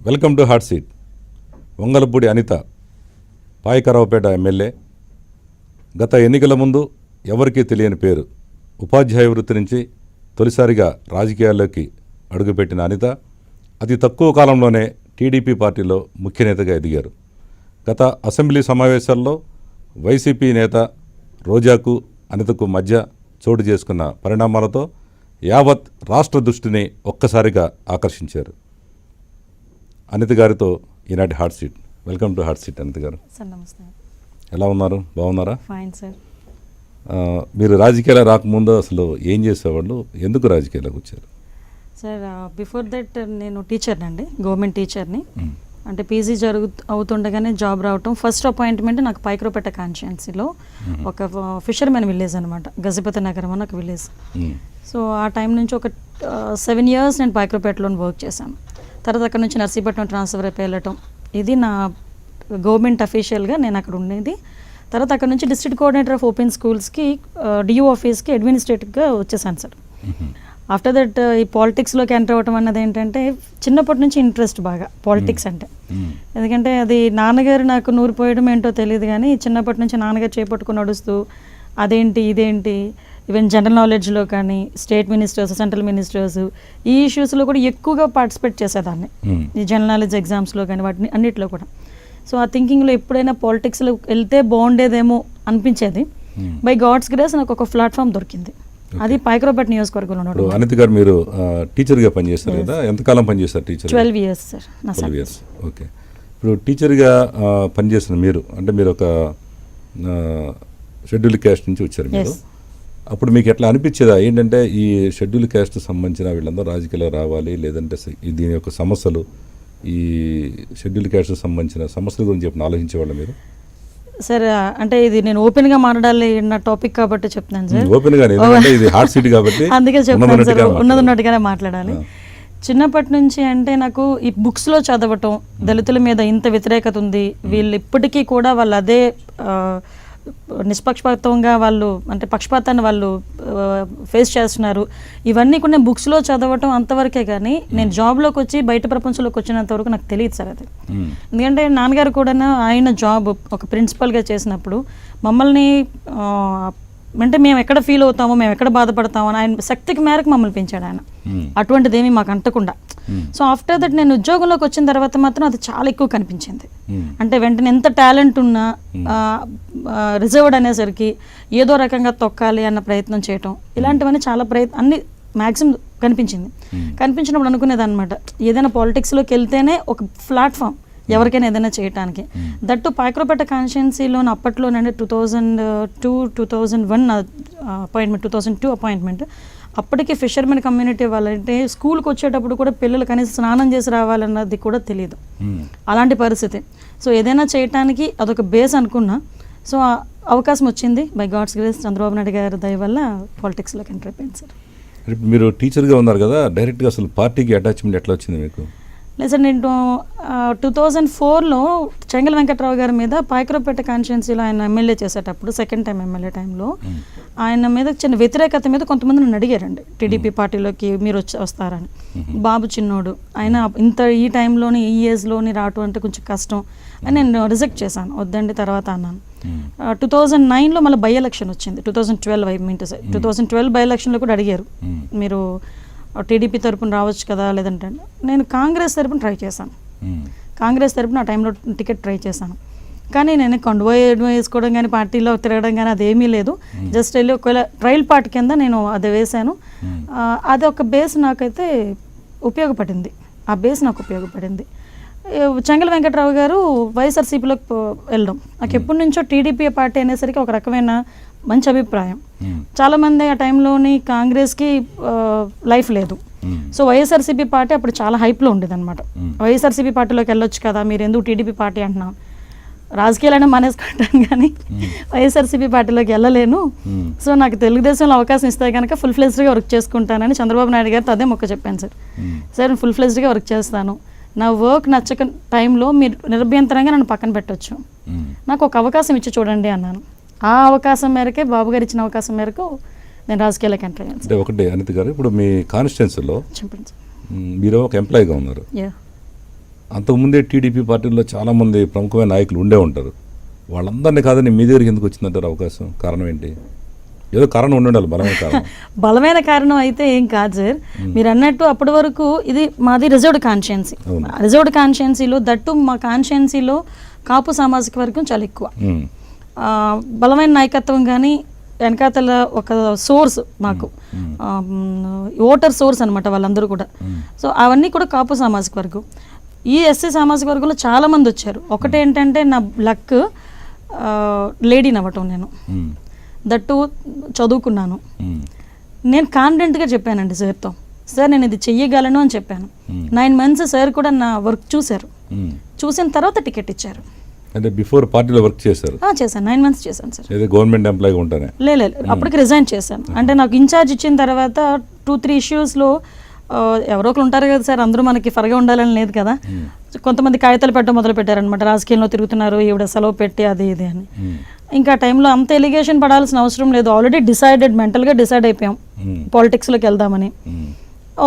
Welcome to hot seat. Vangalapudi Anitha Payakaraopeta MLA. గత ఎన్నికల ముందు ఎవరికీ తెలియని పేరు. ఉపాధ్యాయ వృత్తి నుంచి తొలిసారిగా రాజకీయాల్లోకి అడుగుపెట్టిన అనిత అతి తక్కువ కాలంలోనే టీడీపీ పార్టీలో ముఖ్య నేతగా ఎదిగారు. గత అసెంబ్లీ సమావేశాల్లో వైసీపీ నేత రోజాకు అనితకు మధ్య చోటు చేసుకున్న పరిణామాలతో యావత్ రాష్ట్ర దృష్టిని ఒక్కసారిగా ఆకర్షించారు. అనిత గారితో ఈనాటి hot seat. Welcome to hot seat Anitha garu. Sir నమస్తే. ఎలా ఉన్నారు? బాగున్నారా? Fine sir. మీరు రాజకీయాలు రాకముందు అసలు ఏం చేసేవాళ్ళు, ఎందుకు రాజకీయాలకు వచ్చారు? సార్ బిఫోర్ దట్ నేను టీచర్ని, గవర్నమెంట్ టీచర్ని. అంటే పీజీ అవుతుండగానే జాబ్ రావటం. ఫస్ట్ అపాయింట్మెంట్ నాకు పైకరావుపేట కాన్స్టిట్యుయెన్సీలో ఒక ఫిషర్మెన్ విలేజ్ అనమాట, గజపతి నగరం అని ఒక విలేజ్. సో ఆ టైం నుంచి ఒక 7 years నేను పైకరావుపేటలో వర్క్ చేశాను. తర్వాత అక్కడ నుంచి నర్సీపట్నం ట్రాన్స్ఫర్ అయిపోయి వెళ్ళటం. ఇది నా గవర్నమెంట్ అఫీషియల్గా నేను అక్కడ ఉండేది. తర్వాత అక్కడ నుంచి డిస్ట్రిక్ట్ కోఆర్డినేటర్ ఆఫ్ ఓపెన్ స్కూల్స్కి డిఓ ఆఫీస్కి అడ్మినిస్ట్రేటివ్గా వచ్చేసాను సార్. ఆఫ్టర్ దట్ ఈ పాలిటిక్స్లోకి ఎంటర్ అవ్వటం అన్నది ఏంటంటే చిన్నప్పటి నుంచి ఇంట్రెస్ట్ బాగా పాలిటిక్స్ అంటే. ఎందుకంటే అది నాన్నగారు నాకు నూరిపోయడం ఏంటో తెలియదు, కానీ చిన్నప్పటి నుంచి నాన్నగారు చేపట్టుకుని నడుస్తూ అదేంటి ఇదేంటి, ఈవెన్ జనరల్ నాలెడ్జ్లో కానీ స్టేట్ మినిస్టర్స్, సెంట్రల్ మినిస్టర్స్ ఈ ఇష్యూస్లో కూడా ఎక్కువగా పార్టిసిపేట్ చేసేదాన్ని. ఈ జనరల్ నాలెడ్జ్ ఎగ్జామ్స్లో కానీ వాటిని అన్నిట్లో కూడా. సో ఆ థింకింగ్లో ఎప్పుడైనా పాలిటిక్స్లో వెళ్తే బాగుండేదేమో అనిపించేది. బై గాడ్స్ గ్రేస్ నాకు ఒక ప్లాట్ఫామ్ దొరికింది. అది పైకరావుపేట నియోజకవర్గంలో. అనిత గారు మీరు టీచర్గా పనిచేస్తారు కదా, ఎంతకాలం పనిచేస్తారు teacher? 12 years sir. 12 years. Okay. ఇప్పుడు టీచర్గా పనిచేసిన మీరు, అంటే మీరు ఒక షెడ్యూల్ క్యాస్ట్ నుంచి వచ్చారు మీరు. అప్పుడు మీకు ఎట్లా అనిపించేదా ఏంటంటే ఈ షెడ్యూల్ క్యాస్ట్ సంబంధించిన వీళ్ళందరూ రాజకీయాలు రావాలి, లేదంటే దీని యొక్క సమస్యలు, ఈ షెడ్యూల్ క్యాస్ట్ సంబంధించిన సమస్యల గురించి చెప్పిన ఆలోచించేవాళ్ళు మీరు? సార్ అంటే ఇది నేను ఓపెన్గా మాట్లాడాలి నా టాపిక్ కాబట్టి చెప్తున్నాను సార్. ఓపెన్గా ఇది హాట్ సీట్ కాబట్టి అందుకే చెప్తాను సార్, ఉన్నదిన్నట్టుగానే మాట్లాడాలి. చిన్నప్పటి నుంచి అంటే నాకు ఈ బుక్స్లో చదవటం, దళితుల మీద ఇంత వ్యతిరేకత ఉంది, వీళ్ళు ఇప్పటికీ కూడా వాళ్ళు అదే నిష్పక్షపాతంగా వాళ్ళు అంటే పక్షపాతాన్ని వాళ్ళు ఫేస్ చేస్తున్నారు, ఇవన్నీ కూడా నేను బుక్స్లో చదవటం అంతవరకే. కానీ నేను జాబ్లోకి వచ్చి బయట ప్రపంచంలోకి వచ్చినంత వరకు నాకు తెలియదు సార్ అది. ఎందుకంటే నాన్నగారు కూడా ఆయన జాబ్ ఒక ప్రిన్సిపల్గా చేసినప్పుడు మమ్మల్ని అంటే మేము ఎక్కడ ఫీల్ అవుతామో, మేము ఎక్కడ బాధపడతామో అని ఆయన శక్తికి మేరకు మమ్మల్ని పెంచాడు ఆయన. అటువంటిదేమీ మాకు అంటకుండా. సో ఆఫ్టర్ దట్ నేను ఉద్యోగంలోకి వచ్చిన తర్వాత మాత్రం అది చాలా ఎక్కువ కనిపించింది. అంటే వెంటనే ఎంత టాలెంట్ ఉన్నా రిజర్వ్డ్ అనేసరికి ఏదో రకంగా తొక్కాలి అన్న ప్రయత్నం చేయటం, ఇలాంటివన్నీ చాలా అన్ని మ్యాక్సిమం కనిపించింది. కనిపించినప్పుడు అనుకునేది అనమాట, ఏదైనా పాలిటిక్స్లోకి వెళ్తేనే ఒక ప్లాట్ఫామ్ ఎవరికైనా ఏదైనా చేయడానికి. దట్టు పైకరావుపేట కాన్స్టిట్యుయెన్సీలో అప్పట్లోనండి 2002-2001 అపాయింట్మెంట్, 2002 అపాయింట్మెంట్. అప్పటికే ఫిషర్మెన్ కమ్యూనిటీ వాళ్ళంటే స్కూల్కి వచ్చేటప్పుడు కూడా పిల్లలు కనీసం స్నానం చేసి రావాలన్నది కూడా తెలియదు, అలాంటి పరిస్థితి. సో ఏదైనా చేయటానికి అదొక బేస్ అనుకున్నా. సో అవకాశం వచ్చింది by God's grace, Chandrababu Naidu గారి దయ వల్ల పాలిటిక్స్లోకి ఎంటర్ అయిపోయింది సార్. మీరు టీచర్గా ఉన్నారు కదా, డైరెక్ట్గా అసలు పార్టీకి అటాచ్మెంట్ ఎట్లా వచ్చింది మీకు? లేదు సార్, నేను 2004లో చెంగల్ వెంకట్రావు గారి మీద పైకరావుపేట కాన్స్టిట్యుయెన్సీలో ఆయన ఎమ్మెల్యే చేసేటప్పుడు, సెకండ్ టైం ఎమ్మెల్యే టైంలో ఆయన మీద చిన్న వ్యతిరేకత మీద కొంతమంది నన్ను అడిగారండి, టీడీపీ పార్టీలోకి మీరు వస్తారని. బాబు చిన్నోడు, ఆయన ఈ టైంలోని ఈ ఏజ్లోని రావటం అంటే కొంచెం కష్టం అని నేను రిజెక్ట్ చేశాను, వద్దండి తర్వాత అన్నాను. 2009లో మళ్ళీ బై ఎలక్షన్ వచ్చింది. 2012 బై ఎలక్షన్లో కూడా అడిగారు, మీరు టీడీపీ తరపున రావచ్చు కదా, లేదంటే నేను కాంగ్రెస్ తరపున ట్రై చేశాను. కాంగ్రెస్ తరపున ఆ టైంలో టికెట్ ట్రై చేశాను. కానీ నేను కండువా వేసుకోవడం కానీ పార్టీలో తిరగడం కానీ అదేమీ లేదు. జస్ట్ వెళ్ళి ఒకవేళ ట్రయల్ పార్ట్ కింద నేను అది వేశాను. అది ఒక బేస్ నాకైతే ఉపయోగపడింది, ఆ బేస్ నాకు ఉపయోగపడింది. చెంగల్ వెంకట్రావు గారు వైఎస్ఆర్సీపీలోకి వెళ్ళడం, నాకు ఎప్పటి నుంచో టీడీపీ పార్టీ అనేసరికి ఒక రకమైన మంచి అభిప్రాయం. చాలామంది ఆ టైంలోని కాంగ్రెస్కి లైఫ్ లేదు. సో వైఎస్ఆర్సీపీ పార్టీ అప్పుడు చాలా హైప్లో ఉండేది అనమాట. వైఎస్ఆర్సీపీ పార్టీలోకి వెళ్ళొచ్చు కదా, మీరు ఎందుకు టీడీపీ పార్టీ అంటున్నాం, రాజకీయాలైనా మానేసుకుంటాను కానీ వైఎస్ఆర్సీపీ పార్టీలోకి వెళ్ళలేను. సో నాకు తెలుగుదేశంలో అవకాశం ఇస్తే కనుక ఫుల్ ఫ్లెజ్డ్గా వర్క్ చేసుకుంటానని చంద్రబాబు నాయుడు గారితో అదే మొక్క చెప్పాను సార్. సార్ ఫుల్ ఫ్లెజ్డ్గా వర్క్ చేస్తాను, నా వర్క్ నచ్చక టైంలో మీరు నిరభ్యంతరంగా నన్ను పక్కన పెట్టవచ్చు, నాకు ఒక అవకాశం ఇచ్చి చూడండి అన్నాను. ఆ అవకాశం మేరకే, బాబు గారు ఇచ్చిన అవకాశం మేరకు నేను రాజకీయాలకు ఎంటర్ అయ్యాను. అంటే ఒకటి అనిత గారు, ఇప్పుడు మీ కాన్స్టిట్యుయెన్సీలో మీరు ఒక ఎంప్లాయీగా ఉన్నారు, అంతకుముందే టీడీపీ పార్టీలో చాలామంది ప్రముఖమైన నాయకులు ఉండే ఉంటారు. వాళ్ళందరినీ కాదని మీ దగ్గరికి ఎందుకు వచ్చిందంటారు అవకాశం? కారణం ఏంటి? ఏదో కారణం ఉండాలి, బలమైన కారణం. బలమైన కారణం అయితే ఏం కాదు సార్. మీరు అన్నట్టు అప్పటి వరకు ఇది మాది రిజర్వ్డ్ కాన్స్టిట్యుయెన్సీ. రిజర్వ్డ్ కాన్స్టిట్యుయెన్సీలో దట్టు మా కాన్స్టిట్యుయెన్సీలో కాపు సామాజిక వర్గం చాలా ఎక్కువ. బలమైన నాయకత్వం కానీ వెనకాతల ఒక సోర్స్ మాకు ఓటర్ సోర్స్ అనమాట వాళ్ళందరూ కూడా. సో అవన్నీ కూడా కాపు సామాజిక వర్గం. ఈ ఎస్సీ సామాజిక వర్గంలో చాలా మంది వచ్చారు. ఒకటేంటంటే నా లక్ లేడీని అవ్వటం. నేను దట్టు చదువుకున్నాను. నేను కాన్ఫిడెంట్గా చెప్పానండి సార్తో, సార్ నేను ఇది చెయ్యగలను అని చెప్పాను. 9 months సార్ కూడా నా వర్క్ చూశారు. చూసిన తర్వాత టికెట్ ఇచ్చారు. అంటే బిఫోర్ పార్టీలో వర్క్ చేశారు? చేశాను, 9 months చేశాను సార్. గవర్నమెంట్ ఎంప్లాయీగా ఉంటానే? లేదు, అప్పటికి రిజైన్ చేశాను. అంటే నాకు ఇన్ఛార్జ్ ఇచ్చిన తర్వాత 2-3 ఇష్యూస్లో ఎవరో ఒకరు ఉంటారు కదా సార్, అందరూ మనకి ఫరగా ఉండాలని లేదు కదా. కొంతమంది కాగితాలు పెట్టడం మొదలు పెట్టారనమాట, రాజకీయంలో తిరుగుతున్నారు, ఈవిడ సెలవు పెట్టి అది ఇది అని. ఇంకా టైంలో అంత ఎలిగేషన్ పడాల్సిన అవసరం లేదు, ఆల్రెడీ మెంటల్గా డిసైడ్ అయిపోయాం పాలిటిక్స్లోకి వెళ్దామని.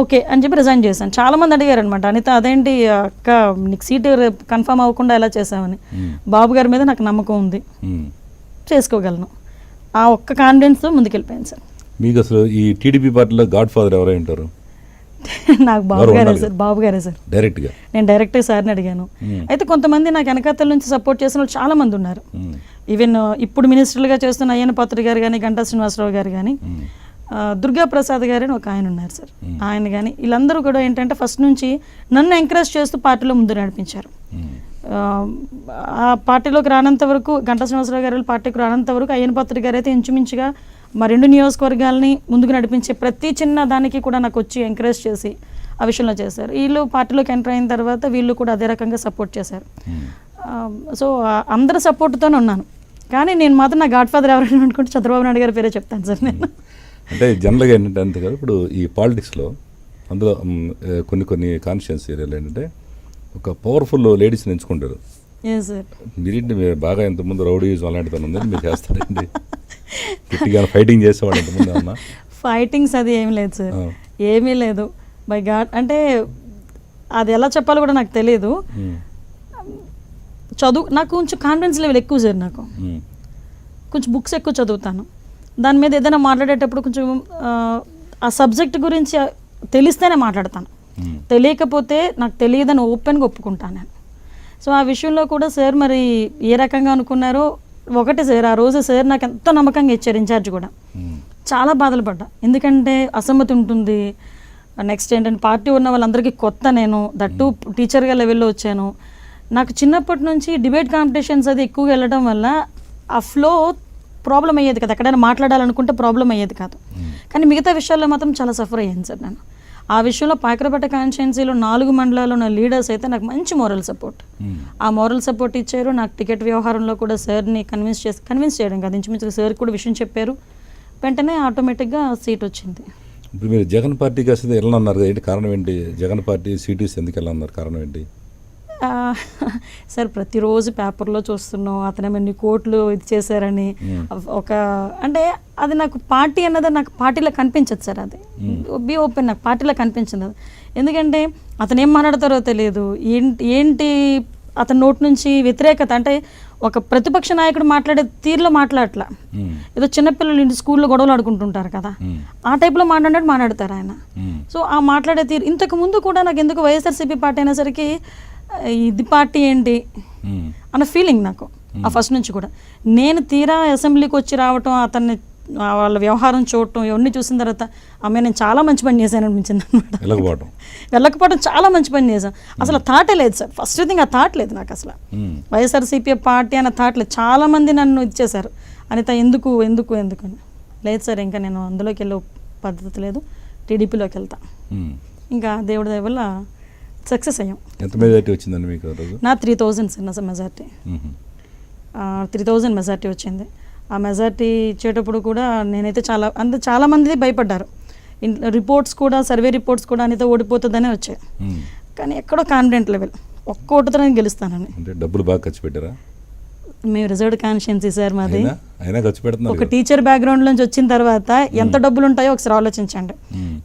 ఓకే అని చెప్పి రిజైన్ చేశాను. చాలా మంది అడిగారు అనమాట, అనిత అదేంటి అక్క నీకు సీట్ కన్ఫర్మ్ అవ్వకుండా ఎలా చేసామని. బాబు గారి మీద నాకు నమ్మకం ఉంది, చేసుకోగలను, ఆ ఒక్క కాన్ఫిడెన్స్తో ముందుకెళ్ళిపోయాను సార్. మీకు అసలు ఈ టీడీపీ పార్టీలో గాడ్ ఫాదర్ ఎవరై ఉంటారు? నాకు బాబు గారే సార్. బాబు గారే సార్. డైరెక్ట్గా నేను డైరెక్ట్గా సార్ని అడిగాను. అయితే కొంతమంది నాకు వెనకాతల నుంచి సపోర్ట్ చేసిన వాళ్ళు చాలా మంది ఉన్నారు. ఈవెన్ ఇప్పుడు మినిస్టర్లుగా చేస్తున్న అయ్యన్న పాత్ర గారు కానీ, గంటా శ్రీనివాసరావు గారు కానీ, దుర్గా ప్రసాద్ గారు అని ఒక ఆయన ఉన్నారు సార్, ఆయన కానీ, వీళ్ళందరూ కూడా ఏంటంటే ఫస్ట్ నుంచి నన్ను ఎంకరేజ్ చేస్తూ పార్టీలో ముందు నడిపించారు. ఆ పార్టీలోకి రానంత వరకు, గంటా శ్రీనివాసరావు గారు పార్టీకి రానంత వరకు అయ్యన్న పాత్ర గారు అయితే ఇంచుమించుగా మా 2 నియోజకవర్గాలని ముందుకు నడిపించే ప్రతి చిన్న దానికి కూడా నాకు వచ్చి ఎంకరేజ్ చేసి ఆ విషయంలో చేశారు. వీళ్ళు పార్టీలోకి ఎంటర్ అయిన తర్వాత వీళ్ళు కూడా అదే రకంగా సపోర్ట్ చేశారు. సో అందరి సపోర్ట్తోనే ఉన్నాను. కానీ నేను మాత్రం నా గాడ్ ఫాదర్ ఎవరైనా అనుకుంటే చంద్రబాబు నాయుడు గారి పేరే చెప్తాను సార్ నేను. అంటే జనరల్గా ఏంటంటే అంతే కదా, ఇప్పుడు ఈ పాలిటిక్స్లో అందులో కొన్ని కాన్స్టిట్యుయెన్సీ ఏరియాలో ఏంటంటే ఒక పవర్ఫుల్ లేడీస్ని ఎంచుకుంటారు. మీరేంటి మీరు బాగా ఇంతకుముందు రౌడీస్ అలాంటిది ఉందని మీరు చేస్తారండి? గట్టిగా ఫైటింగ్ చేసేవాడు ఇంతకుముందు అన్నా? ఫైటింగ్స్ అది ఏమీ లేదు సార్, ఏమీ లేదు. బై గాడ్ అంటే అది ఎలా చెప్పాలో కూడా నాకు తెలియదు. నాకు కొంచెం కాన్ఫిడెన్స్ లెవెల్ ఎక్కువ సార్. నాకు కొంచెం బుక్స్ ఎక్కువ చదువుతాను. దాని మీద ఏదైనా మాట్లాడేటప్పుడు కొంచెం ఆ సబ్జెక్ట్ గురించి తెలిస్తేనే మాట్లాడతాను. తెలియకపోతే నాకు తెలియదని ఓపెన్గా ఒప్పుకుంటాను నేను. సో ఆ విషయంలో కూడా సార్ మరి ఏ రకంగా అనుకున్నారో, ఒకటి సార్ ఆ రోజు సార్ నాకు ఎంతో నమ్మకంగా ఇచ్చారు, ఇన్ఛార్జ్ కూడా. చాలా బాధలు పడ్డా, ఎందుకంటే అసమ్మతి ఉంటుంది. నెక్స్ట్ ఏంటంటే పార్టీ ఉన్న వాళ్ళందరికీ కొత్త, నేను దట్టు టీచర్గా లెవెల్లో వచ్చాను. నాకు చిన్నప్పటి నుంచి డిబేట్ కాంపిటీషన్స్ అది ఎక్కువగా వెళ్ళడం వల్ల ఆ ఫ్లో ప్రాబ్లం అయ్యేది కదా, ఎక్కడైనా మాట్లాడాలనుకుంటే ప్రాబ్లం అయ్యేది కాదు. కానీ మిగతా విషయాల్లో మాత్రం చాలా సఫర్ అయ్యాను సార్ నేను. ఆ విషయంలో పాయకరపేట కాన్స్టిట్యుయెన్సీలో 4 మండలాల్లో ఉన్న లీడర్స్ అయితే నాకు మంచి మోరల్ సపోర్ట్, ఆ మోరల్ సపోర్ట్ ఇచ్చారు. నాకు టికెట్ వ్యవహారంలో కూడా సార్ని కన్విన్స్ చేయడం కాదు, ఇంచుమించు సార్ కూడా విషయం చెప్పారు. వెంటనే ఆటోమేటిక్గా సీట్ వచ్చింది. ఇప్పుడు మీరు జగన్ పార్టీకి అసలు వెళ్ళన్నారు, ఏంటి కారణం ఏంటి? జగన్ పార్టీ సీటీస్ ఎందుకు వెళ్ళన్నారు, కారణం ఏంటి? సార్ ప్రతిరోజు పేపర్లో చూస్తున్నాం అతను ఎన్ని కోట్లు ఇది చేశారని. ఒక అంటే అది నాకు పార్టీ అన్నది నాకు పార్టీలో కనిపించదు సార్, అది బీ ఓపెన్, నాకు పార్టీలో కనిపించదు అది. ఎందుకంటే అతను ఏం మాట్లాడతారో తెలియదు, ఏంటి అతని నోటి నుంచి వ్యతిరేకత. అంటే ఒక ప్రతిపక్ష నాయకుడు మాట్లాడే తీరులో మాట్లాడట్లా, ఏదో చిన్నపిల్లలు ఇంటి స్కూల్లో గొడవలు ఆడుకుంటుంటారు కదా, ఆ టైప్లో మాట్లాడతారు ఆయన. సో ఆ మాట్లాడే తీరు, ఇంతకు ముందు కూడా నాకు ఎందుకు వైఎస్ఆర్సీపీ పార్టీ అయినసరికి ఇది పార్టీ ఏంటి అన్న ఫీలింగ్ నాకు ఆ ఫస్ట్ నుంచి కూడా. నేను తీరా అసెంబ్లీకి వచ్చి రావటం, అతన్ని వాళ్ళ వ్యవహారం చూడటం, ఇవన్నీ చూసిన తర్వాత అమ్మాయి నేను చాలా మంచి పని చేశాను అనిపించింది అనమాట. వెళ్ళకపోవడం చాలా మంచి పని చేశాను. అసలు థాటే లేదు సార్, ఫస్ట్ థింగ్ ఆ థాట్ లేదు నాకు అసలు. వైఎస్ఆర్సీపీ పార్టీ అన్న థాట్ లేదు. చాలా మంది నన్ను ఇచ్చేశారు, అనిత ఎందుకు ఎందుకు ఎందుకు అని. లేదు సార్, ఇంకా నేను అందులోకి వెళ్ళే పద్ధతి లేదు, టీడీపీలోకి వెళ్తా. ఇంకా దేవుడి దయ వల్ల సక్సెస్ అయ్యాం. ఎంత మెజారిటీ వచ్చిందండి మీకు? నా 3000 సార్ మెజారిటీ, 3000 మెజారిటీ వచ్చింది. ఆ మెజారిటీ ఇచ్చేటప్పుడు కూడా నేనైతే చాలా మంది భయపడ్డారు. రిపోర్ట్స్ కూడా, సర్వే రిపోర్ట్స్ కూడా అనిత ఓడిపోతుందనే వచ్చాయి. కానీ ఎక్కడో కాన్ఫిడెంట్ లెవెల్, ఒక్క ఓటుతో నేను గెలుస్తానని. అంటే డబ్బులు బాగా ఖర్చు పెట్టారా? మేము రిజర్వ్డ్ కాన్షియన్సీ సార్ మాది. అయినా ఖర్చు పెడుతున్నారు ఒక టీచర్ బ్యాక్గ్రౌండ్ నుంచి వచ్చిన తర్వాత ఎంత డబ్బులు ఉంటాయో ఒకసారి ఆలోచించండి.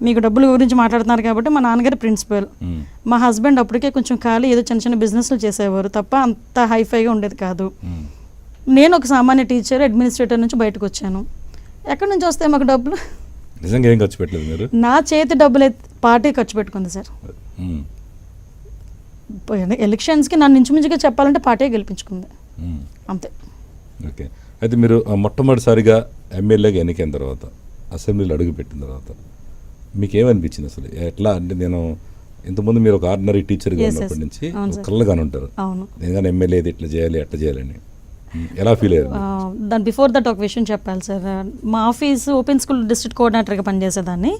మీకు డబ్బుల గురించి మాట్లాడుతున్నారు కాబట్టి మా నాన్నగారు ప్రిన్సిపల్, మా హస్బెండ్ అప్పటికే కొంచెం ఖాళీ ఏదో చిన్న చిన్న బిజినెస్లు చేసేవారు తప్ప అంత హైఫైగా ఉండేది కాదు. నేను ఒక సామాన్య టీచర్ అడ్మినిస్ట్రేటర్ నుంచి బయటకు వచ్చాను. ఎక్కడి నుంచి వస్తాయి మాకు డబ్బులు? నిజంగా ఏం ఖర్చు పెట్టలేదు మీరు? నా చేతి డబ్బులు పార్టీ ఖర్చు పెట్టుకుంది సార్. ఎలక్షన్స్కి నన్ను ఇంచుమించుగా చెప్పాలంటే పార్టీ గెలిపించుకుంది అంతే. ఓకే, అయితే మీరు మొట్టమొదటిసారిగా ఎమ్మెల్యేగా ఎన్నికైన తర్వాత అసెంబ్లీలో అడుగుపెట్టిన తర్వాత మీకు ఏమనిపించింది అసలు? ఎట్లా అంటే నేను ఇంతకుముందు మీరు ఒక ఆర్డినరీ టీచర్గా ఉన్నప్పటి నుంచి కళ్ళగానే ఉంటారు, నేను కానీ ఎమ్మెల్యే ఇట్లా చేయాలి అట్లా చేయాలని, ఎలా ఫీల్ అయ్యారు? దాని బిఫోర్ దట్ ఒక విషయం చెప్పాలి సార్. మా ఆఫీస్ ఓపెన్ స్కూల్ డిస్ట్రిక్ట్ కోఆర్డినేటర్గా పనిచేసేదాన్ని.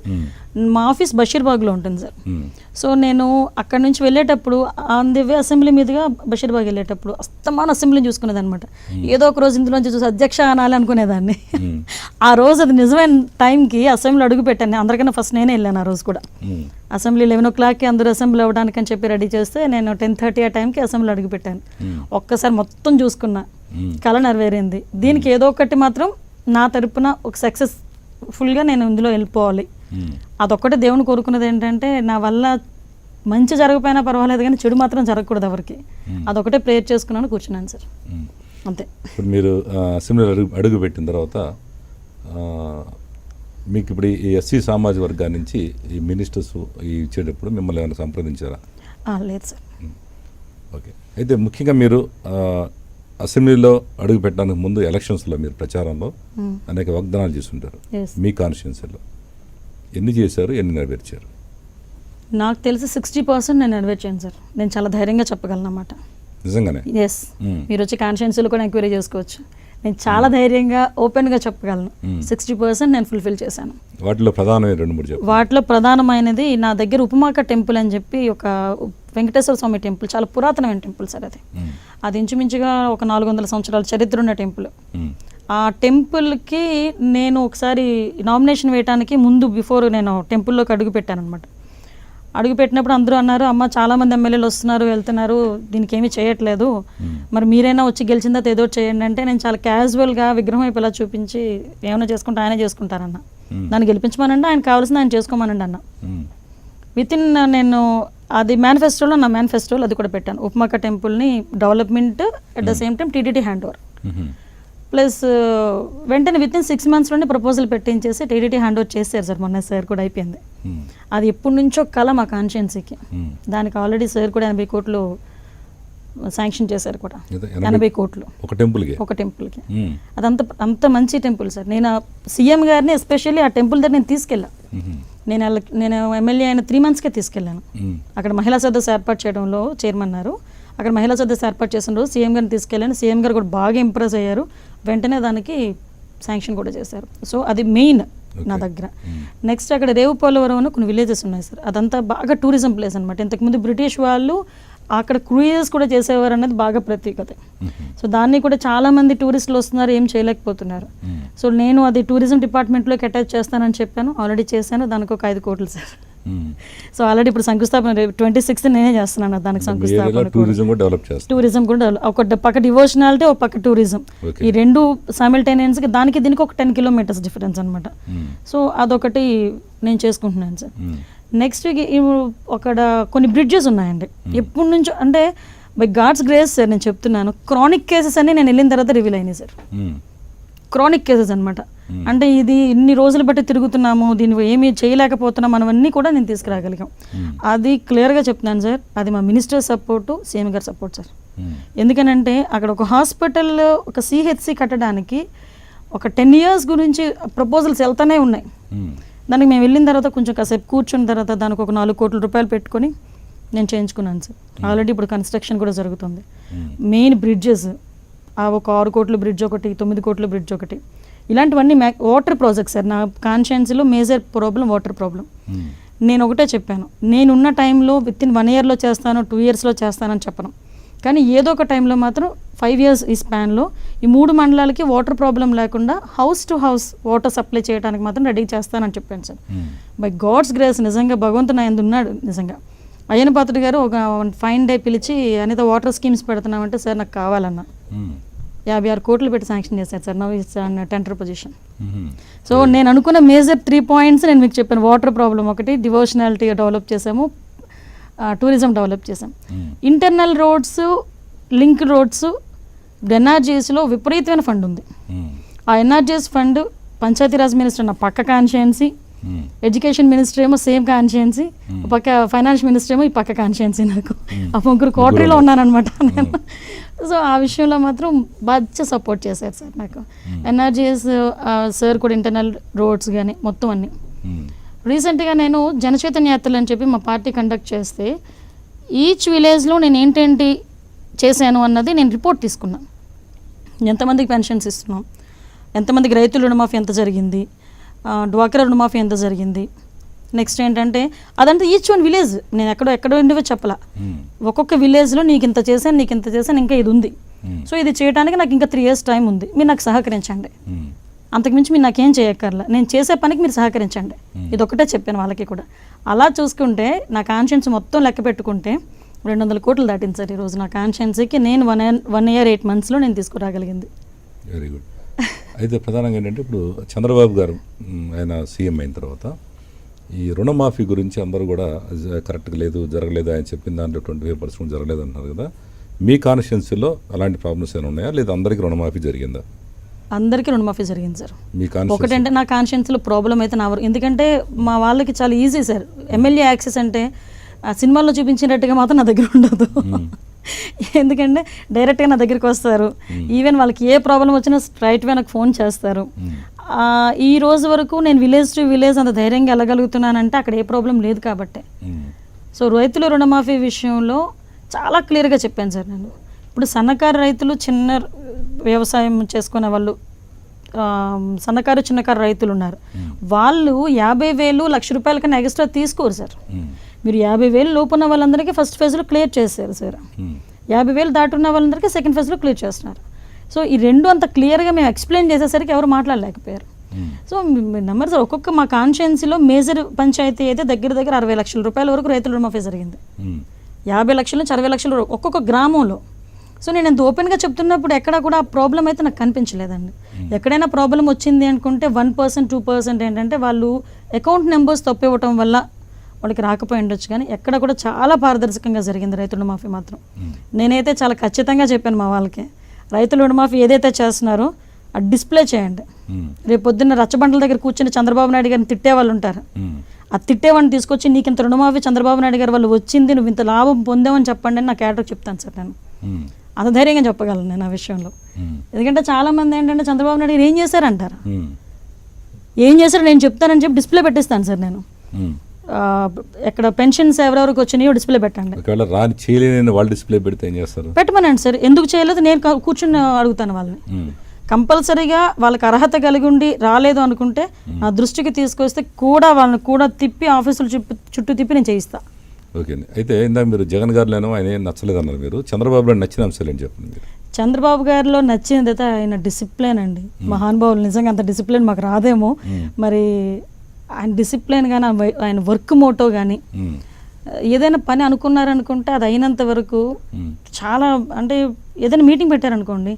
మా ఆఫీస్ బషీర్బాగ్లో ఉంటుంది సార్. సో నేను అక్కడ నుంచి వెళ్ళేటప్పుడు ఆన్ ది వే అసెంబ్లీ మీదుగా బషీర్బాగ్ వెళ్ళేటప్పుడు అస్తమానం అసెంబ్లీని చూసుకునేది అనమాట. ఏదో ఒక రోజు ఇందులోంచి చూసి అధ్యక్ష అనాలి అనుకునేదాన్ని. ఆ రోజు అది నిజమైన టైంకి అసెంబ్లీ అడుగు పెట్టాను. అందరికన్నా ఫస్ట్ నేనే వెళ్ళాను ఆ రోజు కూడా. అసెంబ్లీ 11 o'clockకి అందరూ అసెంబ్లీ అవ్వడానికి అని చెప్పి రెడీ చేస్తే నేను 10:30 ఆ టైంకి అసెంబ్లీ అడుగు పెట్టాను. ఒక్కసారి మొత్తం చూసుకున్నా, కళ నెరవేరింది. దీనికి ఏదో ఒకటి మాత్రం నా తరపున ఒక సక్సెస్ఫుల్గా నేను ఇందులో వెళ్ళిపోవాలి. అదొక్కటే దేవుని కోరుకున్నది ఏంటంటే నా వల్ల మంచి జరగకపోయినా పర్వాలేదు కానీ చెడు మాత్రం జరగకూడదు ఎవరికి. అదొకటే ప్రేయర్ చేసుకున్నాను, కూర్చున్నాను సార్, అంతే. ఇప్పుడు మీరు అసెంబ్లీలో అడుగు పెట్టిన తర్వాత మీకు ఇప్పుడు ఈ ఎస్సీ సామాజిక వర్గాల నుంచి ఈ మినిస్టర్స్ ఇచ్చేటప్పుడు మిమ్మల్ని ఏమైనా సంప్రదించారా? లేదు సార్. ఓకే, అయితే ముఖ్యంగా మీరు అసెంబ్లీలో అడుగు పెట్టడానికి ముందు ఎలక్షన్స్లో మీరు ప్రచారంలో అనేక వాగ్దానాలు చేస్తుంటారు. మీ కాన్స్టిట్యున్సీలో ఎన్ని చేశారు, ఎన్ని నెరవేర్చారు? నాకు తెలిసి 60% నేను నెరవేర్చాను సార్. నేను చాలా ధైర్యంగా చెప్పగలను అన్నమాట. నిజంగానే? ఎస్, మీరు వచ్చి కాన్స్టిట్యున్సీలో కూడా ఎంక్వైరీ చేసుకోవచ్చు. నేను చాలా ధైర్యంగా ఓపెన్గా చెప్పగలను. 60% నేను ఫుల్ఫిల్ చేశాను. వాటిలో ప్రధానమైన 2-3 చెప్పండి. వాటిలో ప్రధానమైనది నా దగ్గర ఉపమాక టెంపుల్ అని చెప్పి ఒక వెంకటేశ్వర స్వామి టెంపుల్, చాలా పురాతనమైన టెంపుల్ సార్ అది. అది ఇంచుమించుగా ఒక 400 సంవత్సరాల చరిత్ర ఉన్న టెంపుల్. ఆ టెంపుల్కి నేను ఒకసారి నామినేషన్ వేయడానికి ముందు బిఫోర్ నేను టెంపుల్లోకి అడుగు పెట్టాను అనమాట. అడుగు పెట్టినప్పుడు అందరూ అన్నారు, అమ్మ చాలామంది ఎమ్మెల్యేలు వస్తున్నారు వెళ్తున్నారు, దీనికి ఏమీ చేయట్లేదు, మరి మీరైనా వచ్చి గెలిచిన తర్వాత ఏదో చేయండి అంటే నేను చాలా క్యాజువల్గా విగ్రహం వైపు ఇలా చూపించి ఏమైనా చేసుకుంటే ఆయనే చేసుకుంటారన్న, నన్ను గెలిపించమనండి, ఆయన కావాల్సింది ఆయన చేసుకోమనండి అన్న. వితిన్ నేను అది మేనిఫెస్టోలో, నా మేనిఫెస్టోలో అది కూడా పెట్టాను. ఉపమాక టెంపుల్ని development at the same time TTD hand over plus వెంటనే వితిన్ 6 monthsలోనే ప్రపోజల్ పెట్టించేసి టీటీడీ హ్యాండ్ ఓవర్ చేశారు సార్. మొన్న సార్ కూడా అయిపోయింది. అది ఎప్పటి నుంచో కళ మా కాన్స్టిట్యున్సీకి. దానికి ఆల్రెడీ సార్ కూడా 80 కోట్లు శాంక్షన్ చేశారు కూడా. 80 కోట్లు ఒక టెంపుల్కి. అదంత అంత మంచి టెంపుల్ సార్. నేను సీఎం గారిని ఎస్పెషల్లీ ఆ టెంపుల్ దగ్గర నేను తీసుకెళ్ళా. నేను ఎమ్మెల్యే అయిన 3 monthsకే తీసుకెళ్ళాను. అక్కడ మహిళా సదస్సు ఏర్పాటు చేయడంలో చైర్మన్ అన్నారు. అక్కడ మహిళా సదస్సు ఏర్పాటు చేసిన రోజు సీఎం గారిని తీసుకెళ్ళాను. సీఎం గారు కూడా బాగా ఇంప్రెస్ అయ్యారు. వెంటనే దానికి శాంక్షన్ కూడా చేశారు. సో అది మెయిన్ నా దగ్గర. నెక్స్ట్ అక్కడ రేవుపోలవరం అని కొన్ని విలేజెస్ ఉన్నాయి సార్. అదంతా బాగా టూరిజం ప్లేస్ అనమాట. ఇంతకుముందు బ్రిటిష్ వాళ్ళు అక్కడ క్రూయిజెస్ కూడా చేసేవారు అన్నది బాగా ప్రత్యేకత. సో దాన్ని కూడా చాలామంది టూరిస్టులు వస్తున్నారు, ఏం చేయలేకపోతున్నారు. సో నేను అది టూరిజం డిపార్ట్మెంట్లోకి అటాచ్ చేస్తానని చెప్పాను, ఆల్రెడీ చేశాను. దానికి ఒక 5 కోట్లు సార్. సో ఆల్రెడీ ఇప్పుడు శంకుస్థాపన 26th నేనే చేస్తున్నాను. దానికి శంకుస్థాపన, టూరిజం కూడా ఒక పక్క డివోషనాలిటీ, ఒక పక్క టూరిజం, ఈ రెండు సైమిల్టేనియస్గా దానికి దీనికి ఒక 10 kilometers డిఫరెన్స్ అనమాట. సో అదొకటి నేను చేసుకుంటున్నాను సార్. నెక్స్ట్ అక్కడ కొన్ని బ్రిడ్జెస్ ఉన్నాయండి. ఎప్పటి నుంచో అంటే బై గాడ్స్ గ్రేస్ సార్ నేను చెప్తున్నాను, క్రానిక్ కేసెస్ అన్ని నేను వెళ్ళిన తర్వాత రివీల్ అయినాయి సార్. క్రానిక్ కేసెస్ అనమాట. అంటే ఇది ఇన్ని రోజులు బట్టి తిరుగుతున్నాము, దీన్ని ఏమీ చేయలేకపోతున్నాం, మనవన్నీ కూడా నేను తీసుకురాగలిగాం. అది క్లియర్గా చెప్తున్నాను సార్. అది మా మినిస్టర్ సపోర్టు, సీఎం గారి సపోర్ట్ సార్. ఎందుకనంటే అక్కడ ఒక హాస్పిటల్, ఒక CHC కట్టడానికి ఒక 10 years గురించి ప్రపోజల్స్ వెళ్తూనే ఉన్నాయి. దానికి మేము వెళ్ళిన తర్వాత కొంచెం కాసేపు కూర్చున్న తర్వాత దానికి ఒక 4 కోట్ల రూపాయలు పెట్టుకొని నేను చేయించుకున్నాను సార్. ఆల్రెడీ ఇప్పుడు కన్స్ట్రక్షన్ కూడా జరుగుతుంది. మెయిన్ బ్రిడ్జెస్, ఒక 6 కోట్ల బ్రిడ్జ్ ఒకటి, 9 కోట్ల బ్రిడ్జ్ ఒకటి, ఇలాంటివన్నీ వాటర్ ప్రాజెక్ట్స్ సార్. నా కాన్స్టిట్యున్సీలో మేజర్ ప్రాబ్లం వాటర్ ప్రాబ్లం. నేను ఒకటే చెప్పాను, నేనున్న టైంలో వితిన్ 1 yearలో చేస్తాను, 2 yearsలో చేస్తానని చెప్పను, కానీ ఏదో ఒక టైంలో మాత్రం 5 years ఈ స్పాన్లో ఈ 3 మండలాలకి వాటర్ ప్రాబ్లం లేకుండా house to house water supply చేయడానికి మాత్రం రెడీ చేస్తానని చెప్పాను సార్. బై గాడ్స్ గ్రేస్ నిజంగా భగవంతుడు ఆయన ఉన్నాడు. నిజంగా అయ్యన పాత్రుడు గారు ఒక ఫైన్ డే పిలిచి అనిత వాటర్ స్కీమ్స్ పెడుతున్నామంటే సార్ నాకు కావాలన్నా. 56 కోట్లు పెట్టి శాంక్షన్ చేశారు sir. Now it's tender position. So నేను అనుకున్న మేజర్ 3 పాయింట్స్ నేను మీకు చెప్పాను. వాటర్ ప్రాబ్లం ఒకటి, డివోషనాలిటీ డెవలప్ చేసాము, టూరిజం డెవలప్ చేసాం. ఇంటర్నల్ రోడ్స్, లింక్ రోడ్స్, ఎన్ఆర్జీఎస్లో విపరీతమైన ఫండ్ ఉంది. ఆ ఎన్ఆర్జీఎస్ ఫండ్ పంచాయతీరాజ్ మినిస్టర్ నా పక్క కాన్షియన్సీ, ఎడ్యుకేషన్ మినిస్టర్ ఏమో సేమ్ కాన్షియన్సీ, పక్క ఫైనాన్స్ మినిస్టర్ ఏమో ఈ పక్క కాన్షియన్సీ. నాకు ఆ ముగ్గురు కోటరీలో ఉన్నానమాట నేను. సో ఆ విషయంలో మాత్రం బాగా సపోర్ట్ చేశారు సార్ నాకు. ఎన్ఆర్జీఎస్ సార్ కూడా ఇంటర్నల్ రోడ్స్ కానీ మొత్తం అన్నీ. రీసెంట్గా నేను జనచైతన్య యాత్రలు అని చెప్పి మా పార్టీ కండక్ట్ చేస్తే ఈచ్ విలేజ్లో నేను ఏంటేంటి చేశాను అన్నది నేను రిపోర్ట్ తీసుకున్నాను. ఎంతమందికి పెన్షన్స్ ఇస్తున్నాం, ఎంతమందికి రైతుల రుణమాఫీ ఎంత జరిగింది, డ్వాక్రా రుణమాఫీ ఎంత జరిగింది, నెక్స్ట్ ఏంటంటే అదంతా ఈచ్ వన్ విలేజ్ నేను ఎక్కడో ఉండేవో చెప్పలా. ఒక్కొక్క విలేజ్లో నీకు ఇంత చేశాను ఇంకా ఇది ఉంది. సో ఇది చేయడానికి నాకు ఇంకా 3 years టైం ఉంది, మీరు నాకు సహకరించండి, అంతకుమించి మీరు నాకేం చేయక్కర్లా, నేను చేసే పనికి మీరు సహకరించండి. ఇది ఒకటే చెప్పాను వాళ్ళకి కూడా. అలా చూసుకుంటే నా కాన్షియన్స్ మొత్తం లెక్క పెట్టుకుంటే 200 కోట్లు దాటింది సార్ ఈరోజు నా కాన్షియన్సీకి. నేను 1 year 8 months నేను తీసుకురాగలిగింది. Very good. అయితే ప్రధానంగా ఏంటంటే ఇప్పుడు చంద్రబాబు గారు ఆయన సీఎం అయిన తర్వాత ఈ రుణమాఫీ గురించి అందరూ కూడా కరెక్ట్గా లేదు, జరగలేదు, ఆయన చెప్పిన దాంట్లో 25% జరగలేదు అంటున్నారు కదా. మీ కాన్స్టిట్యున్సీలో అలాంటి ప్రాబ్లమ్స్ ఏమైనా ఉన్నాయా, లేదా అందరికీ రుణమాఫీ జరిగిందా? అందరికీ రుణమాఫీ జరిగింది సార్. మీ ఒకటంటే నా కాన్షియన్స్లో ప్రాబ్లం అయితే నా ఎందుకంటే మా వాళ్ళకి చాలా ఈజీ సార్. ఎమ్మెల్యే యాక్సెస్ అంటే ఆ సినిమాల్లో చూపించినట్టుగా మాత్రం నా దగ్గర ఉండదు. ఎందుకంటే డైరెక్ట్గా నా దగ్గరికి వస్తారు. ఈవెన్ వాళ్ళకి ఏ ప్రాబ్లం వచ్చినా స్ట్రైట్వే నాకు ఫోన్ చేస్తారు. ఈ రోజు వరకు నేను విలేజ్ టు విలేజ్ అంత ధైర్యంగా వెళ్ళగలుగుతున్నానంటే అక్కడ ఏ ప్రాబ్లం లేదు కాబట్టి. సో రైతుల రుణమాఫీ విషయంలో చాలా క్లియర్గా చెప్పాను సార్ నేను. ఇప్పుడు సన్నకారు రైతులు, చిన్న వ్యవసాయం చేసుకునే వాళ్ళు, సన్నకారు చిన్నకారు రైతులు ఉన్నారు. వాళ్ళు 50,000 1,00,000 కన్నా ఎక్స్ట్రా తీసుకోరు సార్. మీరు 50,000 లోపు ఉన్న వాళ్ళందరికీ ఫస్ట్ ఫేజ్లో క్లియర్ చేశారు సార్. 50,000 దాటున్న వాళ్ళందరికీ సెకండ్ ఫేజ్లో క్లియర్ చేస్తున్నారు. సో ఈ రెండు అంత క్లియర్గా మేము ఎక్స్ప్లెయిన్ చేసేసరికి ఎవరు మాట్లాడలేకపోయారు. సో నెంబర్ సార్ ఒక్కొక్క మా కాన్స్టిట్యున్సీలో మేజర్ పంచాయతీ అయితే దగ్గర 60 లక్షల రూపాయల వరకు రైతుల రుణమాఫీ జరిగింది. 50 లక్షల నుంచి 60 లక్షల ఒక్కొక్క గ్రామంలో. సో నేను ఎంత ఓపెన్గా చెప్తున్నప్పుడు ఎక్కడా కూడా ఆ ప్రాబ్లం అయితే నాకు కనిపించలేదండి. ఎక్కడైనా ప్రాబ్లం వచ్చింది అనుకుంటే 1% 2% ఏంటంటే వాళ్ళు అకౌంట్ నెంబర్స్ తప్పివ్వటం వల్ల వాళ్ళకి రాకపోయి ఉండొచ్చు, కానీ ఎక్కడ కూడా చాలా పారదర్శకంగా జరిగింది రైతు రుణమాఫీ మాత్రం. నేనైతే చాలా ఖచ్చితంగా చెప్పాను మా వాళ్ళకి, రైతుల రుణమాఫీ ఏదైతే చేస్తున్నారో అది డిస్ప్లే చేయండి. రేపు పొద్దున్న రచ్చబండల దగ్గర కూర్చొని చంద్రబాబు నాయుడు గారిని తిట్టే వాళ్ళు ఉంటారు. ఆ తిట్టేవాడిని తీసుకొచ్చి నీకు ఇంత రుణమాఫీ చంద్రబాబు నాయుడు గారు వాళ్ళు వచ్చింది, నువ్వు ఇంత లాభం పొందామని చెప్పండి అని నా క్యారెక్టర్ చెప్తాను సార్. నేను అంత ధైర్యంగా చెప్పగలను నేను ఆ విషయంలో. ఎందుకంటే చాలా మంది ఏంటంటే చంద్రబాబు నాయుడు గారు ఏం చేశారంటారు. ఏం చేశారో నేను చెప్తానని చెప్పి డిస్ప్లే పెట్టిస్తాను సార్ నేను. ఎక్కడ పెన్షన్స్ ఎవరెవరికి వచ్చినాయో డిస్ప్లే పెట్టండి. చేయలేని వాళ్ళు డిస్ప్లే పెడితే ఏం చేస్తారు? పెట్టమనండి సార్. ఎందుకు చేయలేదు నేను కూర్చుని అడుగుతాను వాళ్ళని. కంపల్సరీగా వాళ్ళకి అర్హత కలిగి ఉండి రాలేదు అనుకుంటే నా దృష్టికి తీసుకొస్తే కూడా వాళ్ళని కూడా తిప్పి ఆఫీసులు చుట్టూ తిప్పి నేను చేయిస్తా. ఓకే అండి. అయితే ఇందాక మీరు జగన్ గారిలోనో ఆయన ఏం నచ్చలేదు అన్నారు మీరు. చంద్రబాబు గారు నచ్చిన అంశాలు ఏం చెప్పండి మీరు? చంద్రబాబు గారిలో నచ్చింది అయితే ఆయన డిసిప్లిన్ అండి. మహానుభావులు, నిజంగా అంత డిసిప్లిన్ మాకు రాదేమో మరి. ఆయన డిసిప్లిన్ కానీ ఆయన వర్క్ మోటో కానీ ఏదైనా పని అనుకున్నారనుకుంటే అది అయినంత వరకు చాలా, అంటే ఏదైనా మీటింగ్ పెట్టారనుకోండి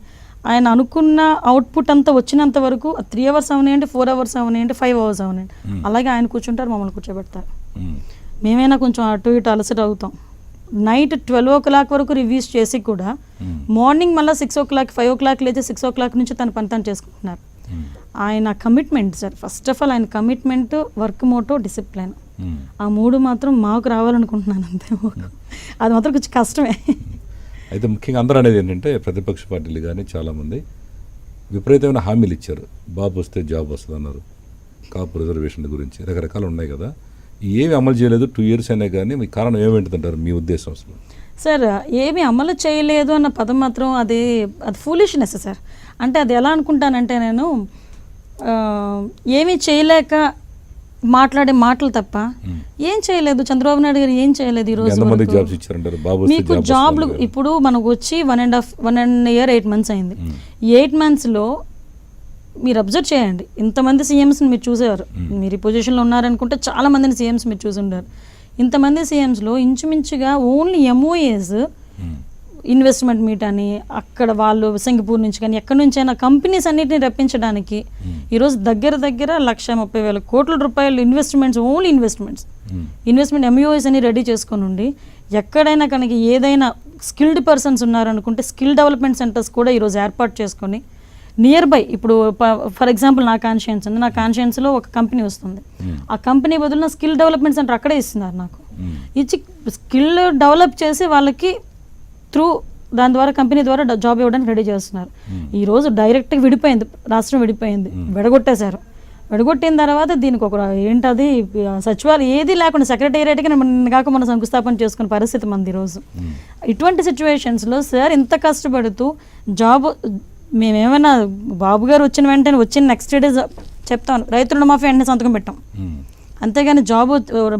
ఆయన అనుకున్న అవుట్పుట్ అంతా వచ్చినంత వరకు 3 hours అవనివ్వండి, 4 hours అవనివ్వండి, 5 hours అవనివ్వండి, అలాగే ఆయన కూర్చుంటారు, మమ్మల్ని కూర్చోబెడతారు. మేమైనా కొంచెం అటు ఇటు అలసట అవుతాం. నైట్ 12 o'clock వరకు రివ్యూస్ చేసి కూడా మార్నింగ్ మళ్ళీ 6 o'clock 5 o'clock లేచి 6 o'clock నుంచి తన పని తను చేసుకుంటున్నారు. ఆయన commitment sir, first of all ఆయన కమిట్మెంట్, వర్క్ మోటో, డిసిప్లిన్, ఆ 3 మాత్రం మాకు రావాలనుకుంటున్నాను అంతే. అది మాత్రం కొంచెం కష్టమే. అయితే ముఖ్యంగా అందరూ అనేది ఏంటంటే ప్రతిపక్ష పార్టీలు కానీ చాలామంది విపరీతమైన హామీలు ఇచ్చారు. బాబు వస్తే జాబ్ వస్తుంది అన్నారు, కాపు రిజర్వేషన్ల గురించి రకరకాలు ఉన్నాయి కదా. ఏమి అమలు చేయలేదు 2 years అయినా కానీ మీ కారణం ఏమేంటిదంటారు మీ ఉద్దేశం అసలు? సార్ ఏమి అమలు చేయలేదు అన్న పదం మాత్రం అది ఫూలిష్నెస్ సార్. అంటే అది ఎలా అనుకుంటానంటే నేను ఏమీ చేయలేక మాట్లాడే మాటలు తప్ప ఏం చేయలేదు. చంద్రబాబు నాయుడు గారు ఏం చేయలేదు. ఈ రోజు మీకు జాబ్లు ఇప్పుడు మనకు వచ్చి 1 year 8 months అయింది. 8 monthsలో మీరు అబ్జర్వ్ చేయండి, ఇంతమంది సీఎంస్ని మీరు చూసేవారు. మీరు ఈ పొజిషన్లో ఉన్నారనుకుంటే చాలా మందిని సీఎంస్ మీరు చూసి ఉంటారు. ఇంతమంది సీఎంస్లో ఇంచుమించుగా ఓన్లీ MOAs ఇన్వెస్ట్మెంట్ మీట్ అని అక్కడ వాళ్ళు సింగపూర్ నుంచి కానీ ఎక్కడి నుంచైనా కంపెనీస్ అన్నిటిని రప్పించడానికి ఈరోజు దగ్గర 1,30,000 కోట్ల రూపాయలు ఇన్వెస్ట్మెంట్స్, ఓన్లీ ఇన్వెస్ట్మెంట్ ఎంయూఎస్ అని రెడీ చేసుకొని ఉండి ఎక్కడైనా కనుక ఏదైనా స్కిల్డ్ పర్సన్స్ ఉన్నారనుకుంటే స్కిల్ డెవలప్మెంట్ సెంటర్స్ కూడా ఈరోజు ఏర్పాటు చేసుకొని నియర్ బై, ఇప్పుడు ఫర్ ఎగ్జాంపుల్ నా కాన్షియన్స్ ఉంది, నా కాన్షియన్స్లో ఒక కంపెనీ వస్తుంది, ఆ కంపెనీ బదులు నా స్కిల్ డెవలప్మెంట్ సెంటర్ అక్కడే ఇస్తున్నారు నాకు. ఇచ్చి స్కిల్ డెవలప్ చేసి వాళ్ళకి దాని ద్వారా కంపెనీ ద్వారా జాబ్ ఇవ్వడానికి రెడీ చేస్తున్నారు. ఈరోజు డైరెక్ట్గా విడిపోయింది, రాష్ట్రం విడిపోయింది, విడగొట్టేశారు. విడగొట్టిన తర్వాత దీనికి ఒక ఏంటది సచివాలయం ఏది లేకుండా సెక్రటేరియట్గా కాక మనం శంకుస్థాపన చేసుకునే పరిస్థితి మనది ఈరోజు. ఇటువంటి సిచ్యువేషన్స్లో సార్ ఇంత కష్టపడుతూ జాబ్, మేమేమైనా బాబు గారు వచ్చిన నెక్స్ట్ డే చెప్తాను రైతు రుణమాఫీ వెంటనే సంతకం పెట్టాం, అంతేగాని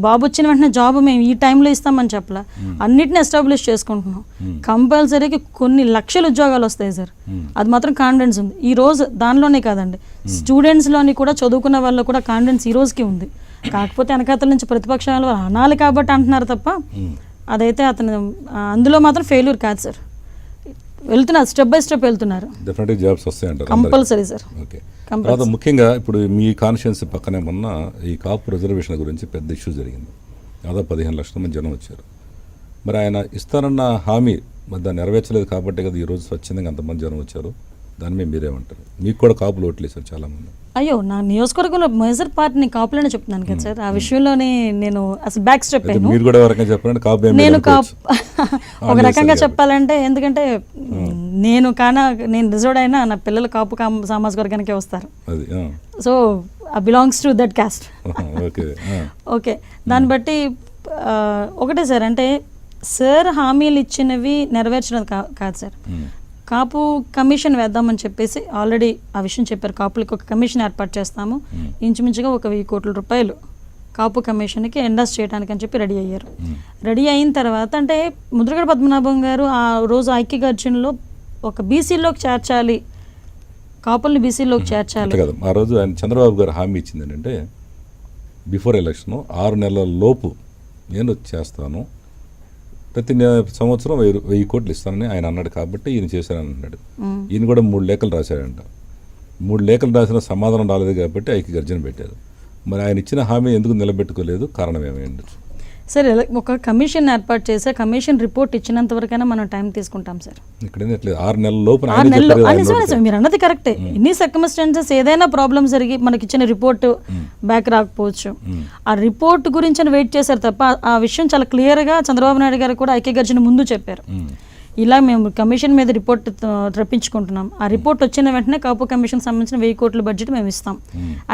బాబు వచ్చిన వెంటనే జాబ్ మేము ఈ టైంలో ఇస్తామని చెప్పలా. అన్నిటిని ఎస్టాబ్లిష్ చేసుకుంటున్నాం. కంపల్సరీకి కొన్ని లక్షల ఉద్యోగాలు వస్తాయి సార్, అది మాత్రం కాన్ఫిడెన్స్ ఉంది. ఈ రోజు దానిలోనే కాదండి, స్టూడెంట్స్లోని కూడా చదువుకున్న వాళ్ళు కూడా కాన్ఫిడెన్స్ ఈ రోజుకి ఉంది. కాకపోతే వెనకాతల నుంచి ప్రతిపక్షాలు అనాలి కాబట్టి అంటున్నారు తప్ప అదైతే అతను అందులో మాత్రం ఫెయిల్యూర్ కాదు సార్. వెళ్తున్నారు, స్టెప్ బై స్టెప్ వెళ్తున్నారు. డెఫినెట్గా జాబ్స్ వస్తాయంటారు కంపల్సరీ సార్. ఓకే. తర్వాత ముఖ్యంగా ఇప్పుడు మీ కాన్స్టిట్యున్సీ పక్కనే మొన్న ఈ కాపు రిజర్వేషన్ గురించి పెద్ద ఇష్యూ జరిగింది. దాదాపు 15 లక్షల మంది జనం వచ్చారు. మరి ఆయన ఇస్తానన్న హామీ మరి దాన్ని నెరవేర్చలేదు కాబట్టి కదా ఈరోజు స్వచ్ఛందంగా అంతమంది జనం వచ్చారు. దాని మీద మీరేమంటారు? మీకు కూడా కాపులు ఓట్లు వేశారు చాలామంది. అయ్యో, నా నియోజకవర్గంలో మేజర్ పార్టీని కాపులనే చెప్తున్నాను కదా సార్. ఆ విషయంలోనే నేను అసలు బ్యాక్ స్టెప్ అయ్యాను. మీరు కూడా ఎవరికైనా చెప్పాలంటే కాపు నేను ఒక రకంగా చెప్పాలంటే, ఎందుకంటే నేను రిజర్వ్డ్ అయినా నా పిల్లలు కాపు సామాజిక వర్గానికే వస్తారు. So I belongs to that caste. Okay, దాన్ని బట్టి ఒకటే సార్, అంటే సార్ హామీలు ఇచ్చినవి నెరవేర్చడం కాదు సార్. కాపు కమిషన్ వేద్దామని చెప్పేసి ఆల్రెడీ ఆ విషయం చెప్పారు. కాపులకు ఒక కమిషన్ ఏర్పాటు చేస్తాము, ఇంచుమించుగా 1,000 కోట్ల రూపాయలు కాపు కమిషన్కి ఎండాస్ చేయడానికి అని చెప్పి రెడీ అయ్యారు. రెడీ అయిన తర్వాత అంటే ముద్రగడ పద్మనాభం గారు ఆ రోజు ఐక్యగర్జనలో ఒక బీసీలోకి చేర్చాలి, కాపుల్ని బీసీలోకి చేర్చాలి కదా. ఆ రోజు ఆయన చంద్రబాబు గారు హామీ ఇచ్చింది ఏంటంటే బిఫోర్ ఎలక్షన్ 6 నెలల లోపు నేను చేస్తాను, ప్రతి సంవత్సరం 1,000 కోట్లు ఇస్తానని ఆయన అన్నాడు. కాబట్టి ఈయన చేశానని అన్నాడు. ఈయన కూడా 3 లేఖలు రాశాడంట. 3 లేఖలు రాసిన సమాధానం రాలేదు కాబట్టి ఐక్యగర్జన పెట్టారు. మరి ఆయన ఇచ్చిన హామీ ఎందుకు నిలబెట్టుకోలేదు? కారణం ఏమైంది సార్? ఒక కమిషన్ ఏర్పాటు చేసి కమిషన్ రిపోర్ట్ ఇచ్చినంత వరకైనా మనం టైం తీసుకుంటాం సార్. ఇక్కడ 6 నెలల లోపు మీరు అన్నది కరెక్టే. ఇన్ని సర్కమ్స్టాన్సెస్ ఏదైనా ప్రాబ్లమ్ జరిగి మనకి ఇచ్చిన రిపోర్ట్ బ్యాక్ రాకపోవచ్చు. ఆ రిపోర్ట్ గురించి వెయిట్ చేశారు తప్ప ఆ విషయం చాలా క్లియర్గా చంద్రబాబు నాయుడు గారు కూడా ఐక్యగర్జన ముందు చెప్పారు. ఇలా మేము కమిషన్ మీద రిపోర్ట్ రప్పించుకుంటున్నాం, ఆ రిపోర్ట్ వచ్చిన వెంటనే కాపు కమిషన్ సంబంధించిన 1,000 కోట్ల బడ్జెట్ మేము ఇస్తాం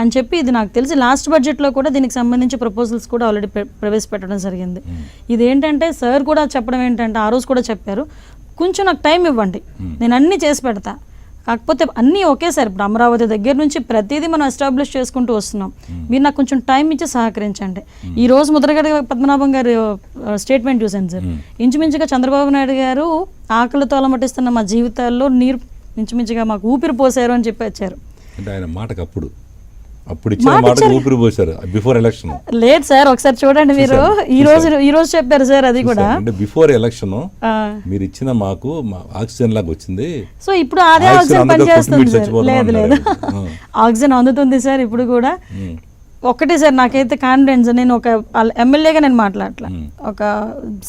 అని చెప్పి, ఇది నాకు తెలిసి లాస్ట్ బడ్జెట్లో కూడా దీనికి సంబంధించి ప్రపోజల్స్ కూడా ఆల్రెడీ ప్రవేశపెట్టడం జరిగింది. ఇదేంటంటే సార్ కూడా చెప్పడం ఏంటంటే ఆ రోజు కూడా చెప్పారు, కొంచెం నాకు టైం ఇవ్వండి, నేను అన్నీ చేసి పెడతా. కాకపోతే అన్నీ ఒకేసారి ఇప్పుడు అమరావతి దగ్గర నుంచి ప్రతిదీ మనం ఎస్టాబ్లిష్ చేసుకుంటూ వస్తున్నాం, మీరు నాకు కొంచెం టైం ఇచ్చి సహకరించండి. ఈ రోజు ముద్రగడ పద్మనాభం గారు స్టేట్మెంట్ చూశాను సార్, ఇంచుమించుగా చంద్రబాబు నాయుడు గారు ఆకలితో అలమటిస్తున్న మా జీవితాల్లో నీరు ఇంచుమించుగా మాకు ఊపిరి పోసారు అని చెప్పి వచ్చారు. అంటే ఆయన మాటకు అప్పుడు ఇచ్చిన మాటకు ఊపిరి పోసారు బిఫోర్ ఎలక్షన్. లేదు సార్, ఒకసారి చూడండి మీరు, ఈ రోజు చెప్పారు సార్. అది కూడా అంటే బిఫోర్ ఎలక్షన్ మీరు ఇచ్చిన మాకు ఆక్సిజన్ లాగా వచ్చింది. సో ఇప్పుడు అదే ఆక్సిజన్ పనిచేస్తుంది సార్. లేదు ఆక్సిజన్ అందుతుంది సార్ ఇప్పుడు కూడా. ఒకటే సార్ నాకైతే కాన్ఫిడెన్స్, నేను ఒక ఎమ్మెల్యేగా నేను మాట్లాడట్లా, ఒక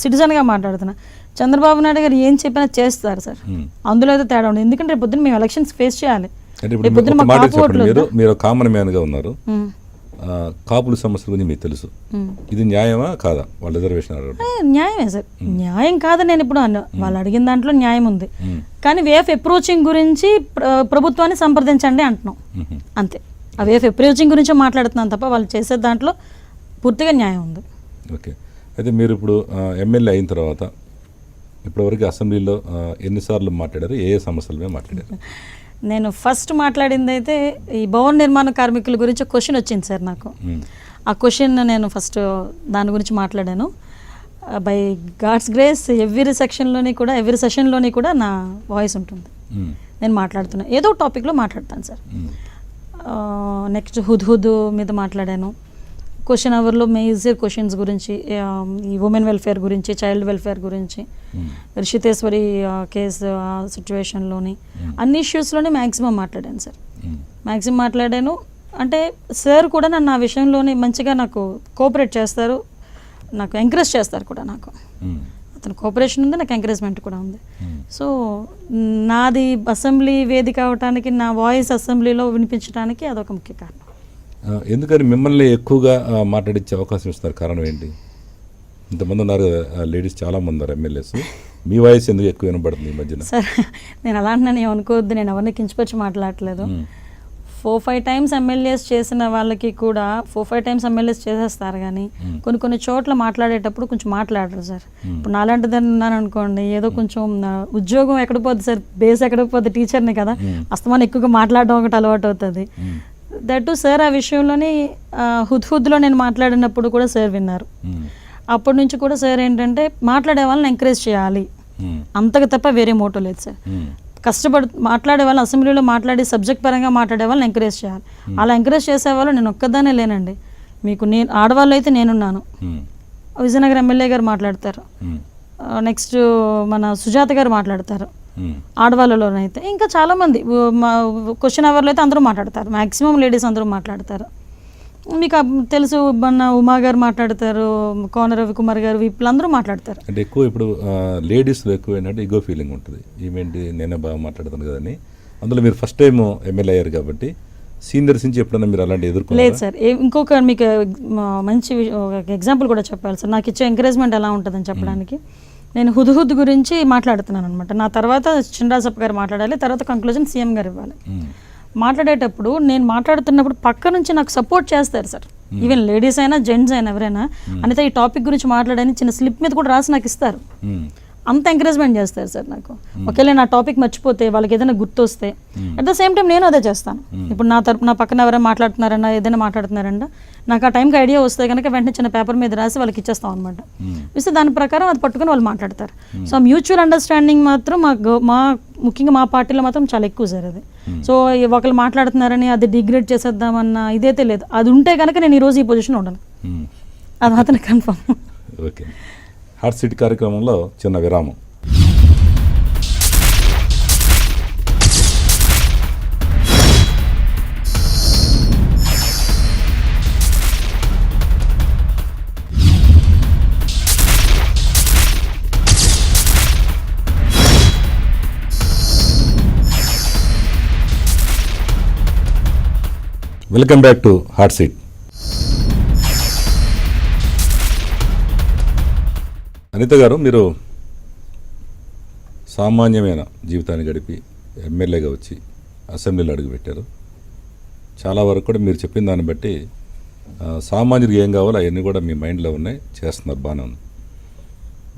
సిటిజన్గా మాట్లాడుతున్నా. చంద్రబాబు నాయుడు గారు ఏం చెప్పినా చేస్తారు సార్, అందులో అయితే తేడా ఉండదు. ఎందుకంటే రేపు పొద్దున్న మేము ఎలక్షన్స్ ఫేస్ చేయాలి. మీరు కామన్ మ్యాన్ గా ఉన్నారు, కాపుల సమస్యల గురించి మీకు తెలుసు, ఇది న్యాయమా కాదా? వాళ్ళ రిజర్వేషన్ న్యాయమే సార్, న్యాయం కాదని నేను ఇప్పుడు అన్నా. వాళ్ళు అడిగిన దాంట్లో న్యాయం ఉంది, కానీ వే ఆఫ్ అప్రోచింగ్ గురించి ప్రభుత్వాన్ని సంప్రదించండి అంటున్నాం అంతే. ఆ వే ఆఫ్ అప్రోచింగ్ గురించి మాట్లాడుతున్నాను తప్ప వాళ్ళు చేసే దాంట్లో పూర్తిగా న్యాయం ఉంది. ఓకే, అయితే మీరు ఇప్పుడు ఎమ్మెల్యే అయిన తర్వాత ఇప్పటివరకు అసెంబ్లీలో ఎన్నిసార్లు మాట్లాడారు? ఏ సమస్యల మీద మాట్లాడారు? నేను ఫస్ట్ మాట్లాడింది అయితే ఈ భవన నిర్మాణ కార్మికుల గురించి క్వశ్చన్ వచ్చింది సార్ నాకు. ఆ క్వశ్చన్ నేను ఫస్ట్ దాని గురించి మాట్లాడాను. బై గాడ్స్ గ్రేస్ ఎవ్రీ సెషన్లోని కూడా నా వాయిస్ ఉంటుంది, నేను మాట్లాడుతున్నా, ఏదో టాపిక్లో మాట్లాడతాను సార్. నెక్స్ట్ హుద్హుద్ మీద మాట్లాడాను, క్వశ్చన్ అవర్లో మేజర్ క్వశ్చన్స్ గురించి, ఈ ఉమెన్ వెల్ఫేర్ గురించి, చైల్డ్ వెల్ఫేర్ గురించి, రిషితేశ్వరి కేసు సిచ్యువేషన్లోని అన్ని ఇష్యూస్లోనే మ్యాక్సిమం మాట్లాడాను సార్. మ్యాక్సిమం మాట్లాడాను. అంటే సార్ కూడా నన్ను ఆ విషయంలోనే మంచిగా నాకు కోఆపరేట్ చేస్తారు, నాకు ఎంకరేజ్ చేస్తారు కూడా. నాకు అతను కోఆపరేషన్ ఉంది, నాకు ఎంకరేజ్మెంట్ కూడా ఉంది. సో నాది అసెంబ్లీ వేదిక అవటానికి, నా వాయిస్ అసెంబ్లీలో వినిపించడానికి అదొక ముఖ్య కారణం. ఎందుకని మిమ్మల్ని ఎక్కువగా మాట్లాడించే అవకాశం ఇస్తున్నారు? కారణం ఏంటి? ఇంతమంది ఉన్నారు కదా లేడీస్, చాలామంది ఉన్నారు ఎమ్మెల్యేస్, మీ వాయిస్ ఎందుకు ఎక్కువ వినబడుతుంది ఈ మధ్యన? సార్ నేను అలా అంటున్నాను, ఏమనుకోవద్దు, నేను ఎవరిని కించపరిచి మాట్లాడట్లేదు. 4-5 టైమ్స్ ఎమ్మెల్యేస్ చేసిన వాళ్ళకి కూడా 4-5 టైమ్స్ ఎమ్మెల్యేస్ చేసేస్తారు, కానీ కొన్ని చోట్ల మాట్లాడేటప్పుడు కొంచెం మాట్లాడరు సార్. ఇప్పుడు నాలాంటిదని ఉన్నాను అనుకోండి, ఏదో కొంచెం ఉద్యోగం ఎక్కడ పోద్ది సార్, బేస్ ఎక్కడ పోద్ది, టీచర్ని కదా, అస్తమానం ఎక్కువగా మాట్లాడడం ఒకటి అలవాటు అవుతుంది. దట్టు సార్ ఆ విషయంలోని హుద్హుద్లో నేను మాట్లాడినప్పుడు కూడా సార్ విన్నారు. అప్పటి నుంచి కూడా సార్ ఏంటంటే మాట్లాడే వాళ్ళని ఎంకరేజ్ చేయాలి, అంతకు తప్ప వేరే మోటో లేదు సార్. మాట్లాడే వాళ్ళని, అసెంబ్లీలో మాట్లాడే సబ్జెక్ట్ పరంగా మాట్లాడే వాళ్ళని ఎంకరేజ్ చేయాలి. అలా ఎంకరేజ్ చేసేవాళ్ళు నేను ఒక్కదానే లేనండి. మీకు నేను ఆడవాళ్ళు అయితే నేనున్నాను, విజయనగరం ఎమ్మెల్యే గారు మాట్లాడతారు, నెక్స్ట్ మన సుజాత గారు మాట్లాడతారు, ఆడవాళ్ళలోనైతే ఇంకా చాలామంది క్వశ్చన్ అవర్లో అయితే అందరూ మాట్లాడతారు, మ్యాక్సిమం లేడీస్ అందరూ మాట్లాడతారు. మీకు తెలుసు, మన ఉమా గారు మాట్లాడతారు, కోన రవికుమార్ గారు, వీళ్ళందరూ మాట్లాడతారు. అంటే ఎక్కువ ఇప్పుడు లేడీస్లో ఎక్కువ ఏంటంటే ఈగో ఫీలింగ్ ఉంటుంది, ఈమెంటి నేనే బాగా మాట్లాడుతాను కదని. అందులో మీరు ఫస్ట్ టైం ఎమ్మెల్యే అయ్యారు కాబట్టి సీనియర్స్ నుంచి ఎప్పుడన్నా మీరు అలాంటి ఎదుర్కొన్నారు? లేదు సార్. ఇంకొక మీకు మంచి ఎగ్జాంపుల్ కూడా చెప్పాలి సార్, నాకు ఇచ్చే ఎంకరేజ్మెంట్ ఎలా ఉంటుందని చెప్పడానికి. నేను హుద్హుద్ గురించి మాట్లాడుతున్నాను అనమాట. నా తర్వాత చినరాజప్ప గారు మాట్లాడాలి, తర్వాత కంక్లూజన్ సీఎం గారు ఇవ్వాలి. మాట్లాడేటప్పుడు నేను మాట్లాడుతున్నప్పుడు పక్క నుంచి నాకు సపోర్ట్ చేస్తారు సార్. ఈవెన్ లేడీస్ అయినా జెంట్స్ అయినా ఎవరైనా, అనిత ఈ టాపిక్ గురించి మాట్లాడని చిన్న స్లిప్ మీద కూడా రాసి నాకు ఇస్తారు. అంత ఎంకరేజ్మెంట్ చేస్తారు సార్ నాకు. ఒకవేళ నా టాపిక్ మర్చిపోతే, వాళ్ళకి ఏదైనా గుర్తొస్తే, అట్ ద సేమ్ టైం నేను అదే చేస్తాను. ఇప్పుడు నా పక్కన ఎవరైనా మాట్లాడుతున్నారన్నా, ఏదైనా మాట్లాడుతున్నారన్నా, నాకు ఆ టైంకి ఐడియా వస్తే కనుక వెంటనే చిన్న పేపర్ మీద రాసి వాళ్ళకి ఇచ్చేస్తాం అనమాట. ఇస్తే దాని ప్రకారం అది పట్టుకుని వాళ్ళు మాట్లాడతారు. సో మ్యూచువల్ అండర్స్టాండింగ్ మాత్రం ముఖ్యంగా మా పార్టీలో మాత్రం చాలా ఎక్కువ సార్ అది. సో ఒకళ్ళు మాట్లాడుతున్నారని అది డిగ్రేడ్ చేసేద్దామన్న ఇదైతే లేదు. అది ఉంటే కనుక నేను ఈరోజు ఈ పొజిషన్ ఉండను, అది మాత్రం కన్ఫర్మ్. ఓకే, హాట్ సీట్ కార్యక్రమంలో చిన్న విరామం. Welcome back to hot seat. Anitha garu, మీరు సామాన్యమైన జీవితాన్ని గడిపి ఎమ్మెల్యేగా వచ్చి అసెంబ్లీలో అడుగుపెట్టారు. చాలా వరకు కూడా మీరు చెప్పిన దాన్ని బట్టి సామాన్యుడికి ఏం కావాలో అవన్నీ కూడా మీ మైండ్లో ఉన్నాయి, చేస్తున్నారు, బాగానే ఉంది.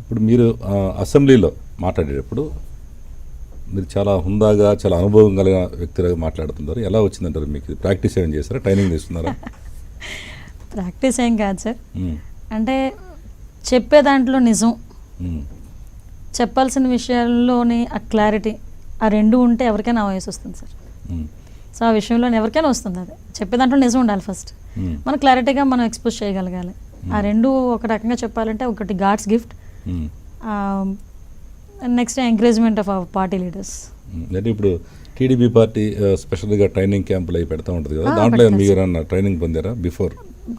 ఇప్పుడు మీరు అసెంబ్లీలో మాట్లాడేటప్పుడు మీరు చాలా హుందాగా, చాలా అనుభవం కలిగిన వ్యక్తిగా మాట్లాడుతున్నారు. ఎలా వచ్చిందంటారు? మీకు ప్రాక్టీస్ ఏం చేస్తారా, ట్రైనింగ్ తీసుకున్నారా? ప్రాక్టీస్ ఏం కాదు సార్, అంటే చెప్పే దాంట్లో నిజం, చెప్పాల్సిన విషయాల్లోని ఆ క్లారిటీ, ఆ రెండు ఉంటే ఎవరికైనా వాయిస్ వస్తుంది సార్. సో ఆ విషయంలో ఎవరికైనా వస్తుంది. అది చెప్పే దాంట్లో నిజం ఉండాలి ఫస్ట్, మన క్లారిటీగా మనం ఎక్స్పోజ్ చేయగలగాలి. ఆ రెండు ఒక రకంగా చెప్పాలంటే, ఒకటి God's gift, next encouragement of our party leaders. అంటే ఇప్పుడు టీడీపీ పార్టీ స్పెషల్గా ట్రైనింగ్ క్యాంపులు అవి పెడతా ఉంటుంది కదా, దాంట్లో మీరు ట్రైనింగ్ పొందారా? బిఫోర్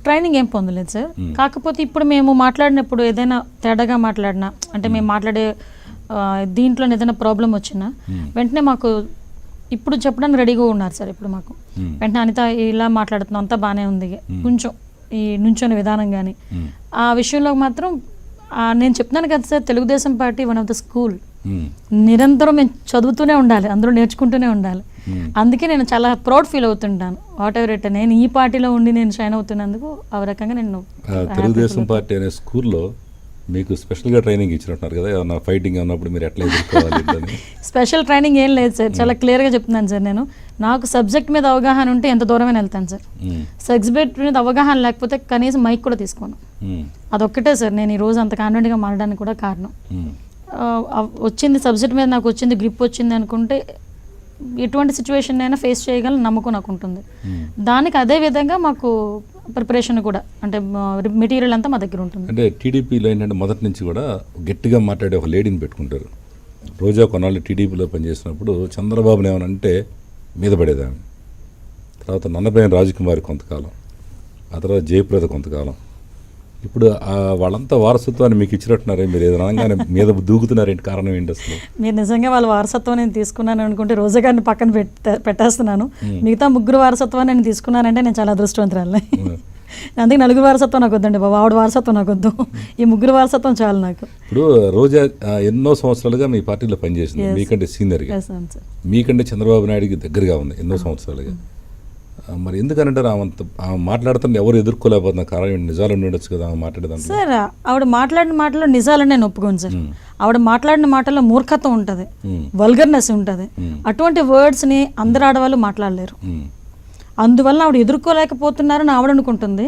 ట్రైనింగ్ ఏం పొందలేదు సార్. కాకపోతే ఇప్పుడు మేము మాట్లాడినప్పుడు ఏదైనా తేడాగా మాట్లాడినా, అంటే మేము మాట్లాడే దీంట్లో ఏదైనా ప్రాబ్లం వచ్చినా వెంటనే మాకు ఇప్పుడు చెప్పడానికి రెడీగా ఉన్నారు సార్. ఇప్పుడు మాకు వెంటనే అనిత ఇలా మాట్లాడుతున్నాం, అంతా బాగానే ఉంది, కొంచెం ఈ నుంచొని విధానం కానీ ఆ విషయంలో మాత్రం నేను చెప్తున్నాను కదా sir, Telugu Desam party one of the school. నిరంతరం మేము చదువుతూనే ఉండాలి, అందరూ నేర్చుకుంటూనే ఉండాలి. అందుకే నేను చాలా ప్రౌడ్ ఫీల్ అవుతుంటాను. వాట్ ఎవర్ ఇట్, నేను ఈ పార్టీలో ఉండి నేను షైన్ అవుతున్నందుకు ఆ రకంగా నేను. తెలుగుదేశం పార్టీ అనే స్కూల్లో మీకు స్పెషల్గా ట్రైనింగ్ ఇచ్చినట్టున్నారు కదా, ఏమన్నా ఫైటింగ్ అన్నప్పుడు మీరు ఎట్లా ఎదుర్కోవాలి? స్పెషల్ ట్రైనింగ్ ఏం లేదు సార్, చాలా క్లియర్గా చెప్తున్నాను సార్. నేను నాకు సబ్జెక్ట్ మీద అవగాహన ఉంటే ఎంత దూరమైనా వెళ్తాను సార్. సబ్జెక్ట్ మీద అవగాహన లేకపోతే కనీసం మైక్ కూడా తీసుకోను. అదొక్కటే సార్ నేను ఈరోజు అంత కాన్ఫిడెంట్గా మారడానికి కూడా కారణం. వచ్చింది సబ్జెక్ట్ మీద, నాకు వచ్చింది గ్రిప్ వచ్చింది అనుకుంటే ఎటువంటి సిచ్యువేషన్ అయినా ఫేస్ చేయగల నమ్మకం నాకు ఉంటుంది. దానికి అదే విధంగా మాకు ప్రిపరేషన్ కూడా, అంటే మెటీరియల్ అంతా మా దగ్గర ఉంటుంది. అంటే టీడీపీలో ఏంటంటే మొదటి నుంచి కూడా గట్టిగా మాట్లాడే ఒక లేడీని పెట్టుకుంటారు. రోజా కొన్నాళ్ళు టీడీపీలో పనిచేసినప్పుడు చంద్రబాబుని ఏమనంటే మీద పడేదాన్ని, తర్వాత నన్నపైన రాజకుమారి కొంతకాలం, ఆ తర్వాత జయప్రద కొంతకాలం. ఇప్పుడు వాళ్ళంతా వారసత్వాన్ని మీకు ఇచ్చినట్టున్నారే, మీరు ఏదైనా అనగానే మీద దూకుతున్నారేంటి, కారణం ఏంటి అసలు? మీరు నిజంగా వాళ్ళ వారసత్వం నేను తీసుకున్నాను అనుకుంటే రోజా గారిని పక్కన పెట్టేస్తున్నాను. మిగతా ముగ్గురు వారసత్వాన్ని నేను తీసుకున్నానంటే నేను చాలా అదృష్టవంతురాలే. అందుకే నలుగురు వారసత్వం నాకు వద్దండి బాబు, ఆవిడ వారసత్వం నాకు వద్దు, ఈ ముగ్గురు వారసత్వం చాలు నాకు. ఇప్పుడు రోజా ఎన్నో సంవత్సరాలుగా మీ పార్టీలో పనిచేసింది, మీకంటే సీనియర్గా, మీకంటే చంద్రబాబు నాయుడికి దగ్గరగా ఉంది ఎన్నో సంవత్సరాలుగా. మరి ఎందుకంటే ఆమె మాట్లాడుతున్న ఎవరు ఎదుర్కోలేకపోతున్న కారణం నిజాలు ఉండొచ్చు కదా ఆమె మాట్లాడేదాన్ని. సార్ ఆవిడ మాట్లాడిన మాటలో నిజాలని నేను ఒప్పుకోను సార్. ఆవిడ మాట్లాడిన మాటల్లో మూర్ఖత్వం ఉంటుంది, వల్గర్నెస్ ఉంటుంది. అటువంటి వర్డ్స్ని అందరు ఆడవాళ్ళు మాట్లాడలేరు. అందువల్ల ఆవిడ ఎదుర్కోలేకపోతున్నారని ఆవిడ అనుకుంటుంది.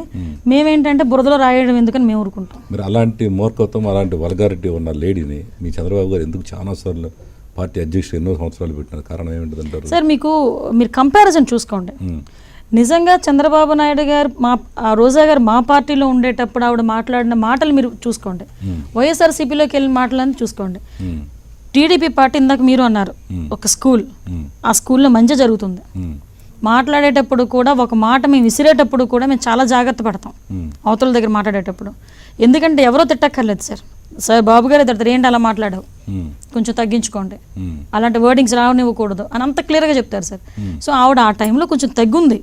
మేమేంటంటే బురదలో రాయడం ఎందుకని మేము ఊరుకుంటాం. మీరు అలాంటి మూర్ఖత్వం, అలాంటి వల్గారిటీ ఉన్న లేడీని మీ చంద్రబాబు గారు ఎందుకు చాలాసార్లు పార్టీ అధ్యక్షుడు ఎన్నో సంవత్సరాలు పెట్టినారు, కారణం ఏమిటి అంటారు? సార్ మీరు కంపారిజన్ చూసుకోండి. నిజంగా చంద్రబాబు నాయుడు గారు రోజా గారు మా పార్టీలో ఉండేటప్పుడు ఆవిడ మాట్లాడిన మాటలు మీరు చూసుకోండి, వైఎస్ఆర్సీపీలోకి వెళ్ళిన మాటలని చూసుకోండి. టీడీపీ పార్టీ ఇందాక మీరు అన్నారు ఒక స్కూల్, ఆ స్కూల్లో మంచి జరుగుతుంది. మాట్లాడేటప్పుడు కూడా ఒక మాట మేము విసిరేటప్పుడు కూడా మేము చాలా జాగ్రత్త పడతాం అవతల దగ్గర మాట్లాడేటప్పుడు. ఎందుకంటే ఎవరో తిట్టక్కర్లేదు సార్, సార్ బాబు గారే తిడతారు, ఏంటి అలా మాట్లాడావు, కొంచెం తగ్గించుకోండి, అలాంటి వర్డింగ్స్ రావనివ్వకూడదు అని అంత క్లియర్గా చెప్తారు సార్. సో ఆవిడ ఆ టైంలో కొంచెం తగ్గుంది,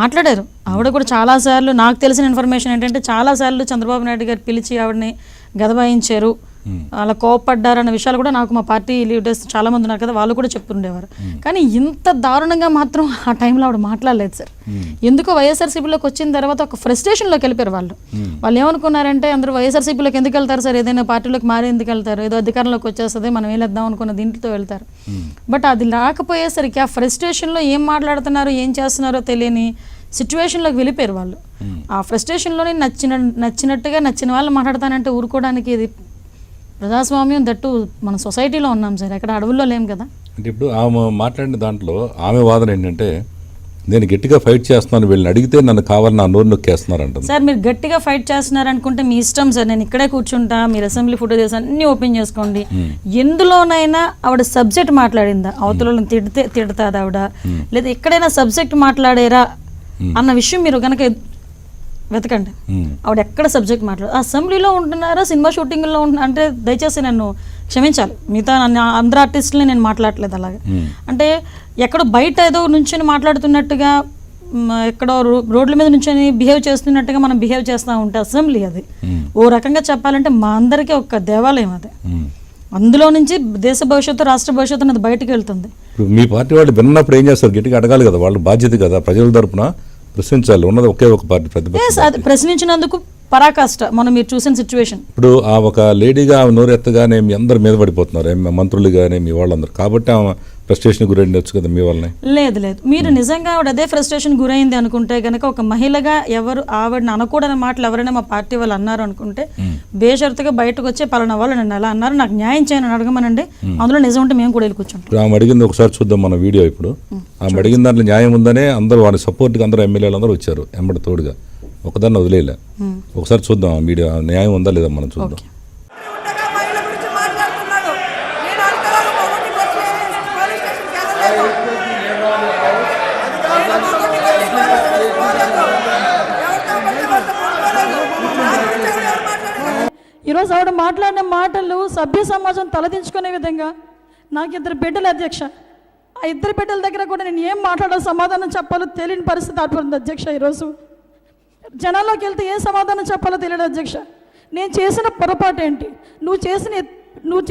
మాట్లాడారు. ఆవిడ కూడా చాలాసార్లు, నాకు తెలిసిన ఇన్ఫర్మేషన్ ఏంటంటే చాలాసార్లు చంద్రబాబు నాయుడు గారు పిలిచి ఆవిడని గదబాయించారు, అలా కోపడ్డారన్న విషయాలు కూడా నాకు మా పార్టీ లీడర్స్ చాలా మంది ఉన్నారు కదా, వాళ్ళు కూడా చెప్తుండేవారు. కానీ ఇంత దారుణంగా మాత్రం ఆ టైంలో ఆవిడ మాట్లాడలేదు సార్. ఎందుకో వైఎస్ఆర్సీపీలోకి వచ్చిన తర్వాత ఒక ఫ్రస్ట్రేషన్లోకి వెళ్ళిపోయారు వాళ్ళు ఏమనుకున్నారంటే అందరూ వైఎస్ఆర్సీపీలోకి ఎందుకు వెళ్తారు సార్, ఏదైనా పార్టీలోకి మారి ఎందుకు వెళ్తారు, ఏదో అధికారంలోకి వచ్చేస్తుంది మనం ఏలేద్దాం అనుకున్న దీంట్లో వెళ్తారు. బట్ అది రాకపోయేసరికి ఆ ఫ్రస్ట్రేషన్లో ఏం మాట్లాడుతున్నారో ఏం చేస్తున్నారో తెలియని సిచ్యువేషన్లోకి వెళ్ళిపోయారు వాళ్ళు. ఆ ఫ్రస్ట్రేషన్లోనే నచ్చినట్టుగా నచ్చిన వాళ్ళు మాట్లాడతానంటే ఊరుకోవడానికి ఇది ప్రజాస్వామ్యం, దట్టు మన సొసైటీలో ఉన్నాం సార్, ఎక్కడ అడవుల్లో లేం కదా. అంటే ఇప్పుడు ఆమె మాట్లాడిన దాంట్లో ఆమె వాదన ఏంటంటే నేను గట్టిగా ఫైట్ చేస్తున్నాను, వీళ్ళని అడిగితే నన్ను కావాలని నా నోరు నొక్కేస్తున్నారంట. సార్ మీరు గట్టిగా ఫైట్ చేస్తున్నారు అనుకుంటే మీ ఇష్టం సార్, నేను ఇక్కడే కూర్చుంటా, మీరు అసెంబ్లీ ఫోటో చేసి అన్ని ఓపెన్ చేసుకోండి. ఎందులోనైనా ఆవిడ సబ్జెక్ట్ మాట్లాడిందా, అవతల తిడతాదా ఆవిడ, లేదా ఎక్కడైనా సబ్జెక్ట్ మాట్లాడారా అన్న విషయం మీరు కనుక వెతకండి. ఆవిడ ఎక్కడ సబ్జెక్ట్ మాట్లాడు, అసెంబ్లీలో ఉంటున్నారా, సినిమా షూటింగ్లో ఉంటున్నా అంటే దయచేసి నన్ను క్షమించాలి, మిగతా అందరు ఆర్టిస్టులని నేను మాట్లాడలేదు అలాగే. అంటే ఎక్కడో బయట ఏదో నుంచొని మాట్లాడుతున్నట్టుగా, ఎక్కడో రోడ్ల మీద నుంచొని బిహేవ్ చేస్తున్నట్టుగా మనం బిహేవ్ చేస్తూ ఉంటే అసెంబ్లీ అది ఓ రకంగా చెప్పాలంటే మా అందరికీ ఒక దేవాలయం అది. అందులో నుంచి దేశ భవిష్యత్తు, రాష్ట్ర భవిష్యత్తు అనేది బయటకు వెళ్తుంది. మీ పార్టీ వాళ్ళు విన్నప్పుడు ఏం చేస్తారు, గట్టిగా అడగాలి కదా, వాళ్ళ బాధ్యత కదా, ప్రజల తరపున ప్రశ్నించాలి, ఉన్నది ఒకే ఒక పార్టీ ప్రతిపక్షం. అది ప్రశ్నించినందుకు పరాకాష్ట మనం మీరు చూసిన సిచ్యువేషన్. ఇప్పుడు ఆ ఒక లేడీగా ఆమె నోరెత్తగానే మీ అందరు మీద పడిపోతున్నారు, మంత్రులు కానీ మీ వాళ్ళందరూ, కాబట్టి ఆమె ఫ్రస్ట్రేషన్ గురైండొచ్చు కదా మీ వాళ్ళని. లేదు మీరు నిజంగా ఆవిడ అదే ఫ్రస్ట్రేషన్ గురైంది అనుకుంటే కనుక, ఒక మహిళగా ఎవరు ఆవిడని అనకూడని మాటలు ఎవరైనా మా పార్టీ వాళ్ళు అన్నారు అనుకుంటే బేషరతుగా బయటకు వచ్చే పలానా వాళ్ళు నన్ను ఎలా అన్నారు, నాకు న్యాయం చేయని అడగమనండి, అందులో నిజం ఉంటే మేము కూడా వెళ్ళి కూర్చుంటాం. ఆమె అడిగింది ఒకసారి చూద్దాం మన వీడియో. ఇప్పుడు ఆమె అడిగిన దాంట్లో న్యాయం ఉందనే అందరూ వాళ్ళ సపోర్ట్గా అందరూ ఎమ్మెల్యేలు అందరూ వచ్చారు ఎంబడి తోడుగా, ఒకదాన్ని వదిలేలే. ఒకసారి చూద్దాం ఆ వీడియో, న్యాయం ఉందా లేదా మనం చూద్దాం. ఈరోజు ఆవిడ మాట్లాడిన మాటలు సభ్య సమాజం తలదించుకునే విధంగా. నాకు 2 బిడ్డలు అధ్యక్ష, ఆ 2 బిడ్డల దగ్గర కూడా నేను ఏం మాట్లాడాలో సమాధానం చెప్పాలో తెలియని పరిస్థితి ఆడుతుంది అధ్యక్ష. ఈరోజు జనాల్లోకి వెళ్తే ఏ సమాధానం చెప్పాలో తెలియదు అధ్యక్ష. నేను చేసిన పొరపాటు ఏంటి, నువ్వు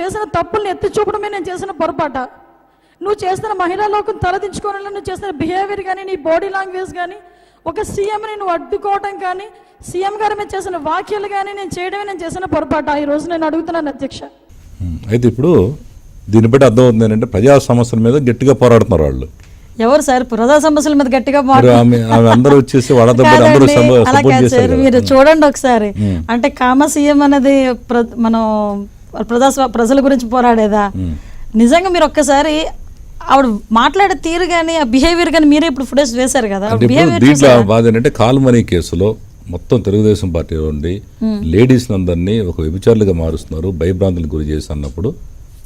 చేసిన తప్పుల్ని ఎత్తి చూపడమే నేను చేసిన పొరపాట, నువ్వు చేసిన మహిళా లోకం తలదించుకోవడంలో నువ్వు చేసిన బిహేవియర్ కానీ, నీ బాడీ లాంగ్వేజ్ కానీ, ఒక సీఎంని నువ్వు అడ్డుకోవడం కానీ, సీఎం గారి మీద చేసిన వ్యాఖ్యలు కానీ నేను చేయడమే నేను చేసిన పొరపాటు ఈరోజు నేను అడుగుతున్నాను అధ్యక్ష. అయితే ఇప్పుడు దీన్ని బట్టి అర్థమవుతుంది ఏంటంటే ప్రజా సమస్యల మీద గట్టిగా పోరాడుతున్నారు వాళ్ళు. ఎవరు సార్ ప్రజా సమస్యల మీద గట్టిగా అందరూ వచ్చేసి మీరు చూడండి ఒకసారి. అంటే కామ సీఎం అనేది మనం ప్రజల గురించి పోరాడేదా? నిజంగా మీరు ఒక్కసారి ఆవిడ మాట్లాడే తీరు కానీ ఆ బిహేవియర్ కానీ మీరే ఇప్పుడు ఫుటేజ్ వేశారు కదా అంటే ఇప్పుడు దీంట్లో బాధ ఏంటంటే కాల్మనీ కేసులో మొత్తం తెలుగుదేశం పార్టీ నుండి లేడీస్ అందరినీ ఒక వ్యభిచారులుగా మారుస్తున్నారు, భయభ్రాంతులకు గురి చేసి అన్నప్పుడు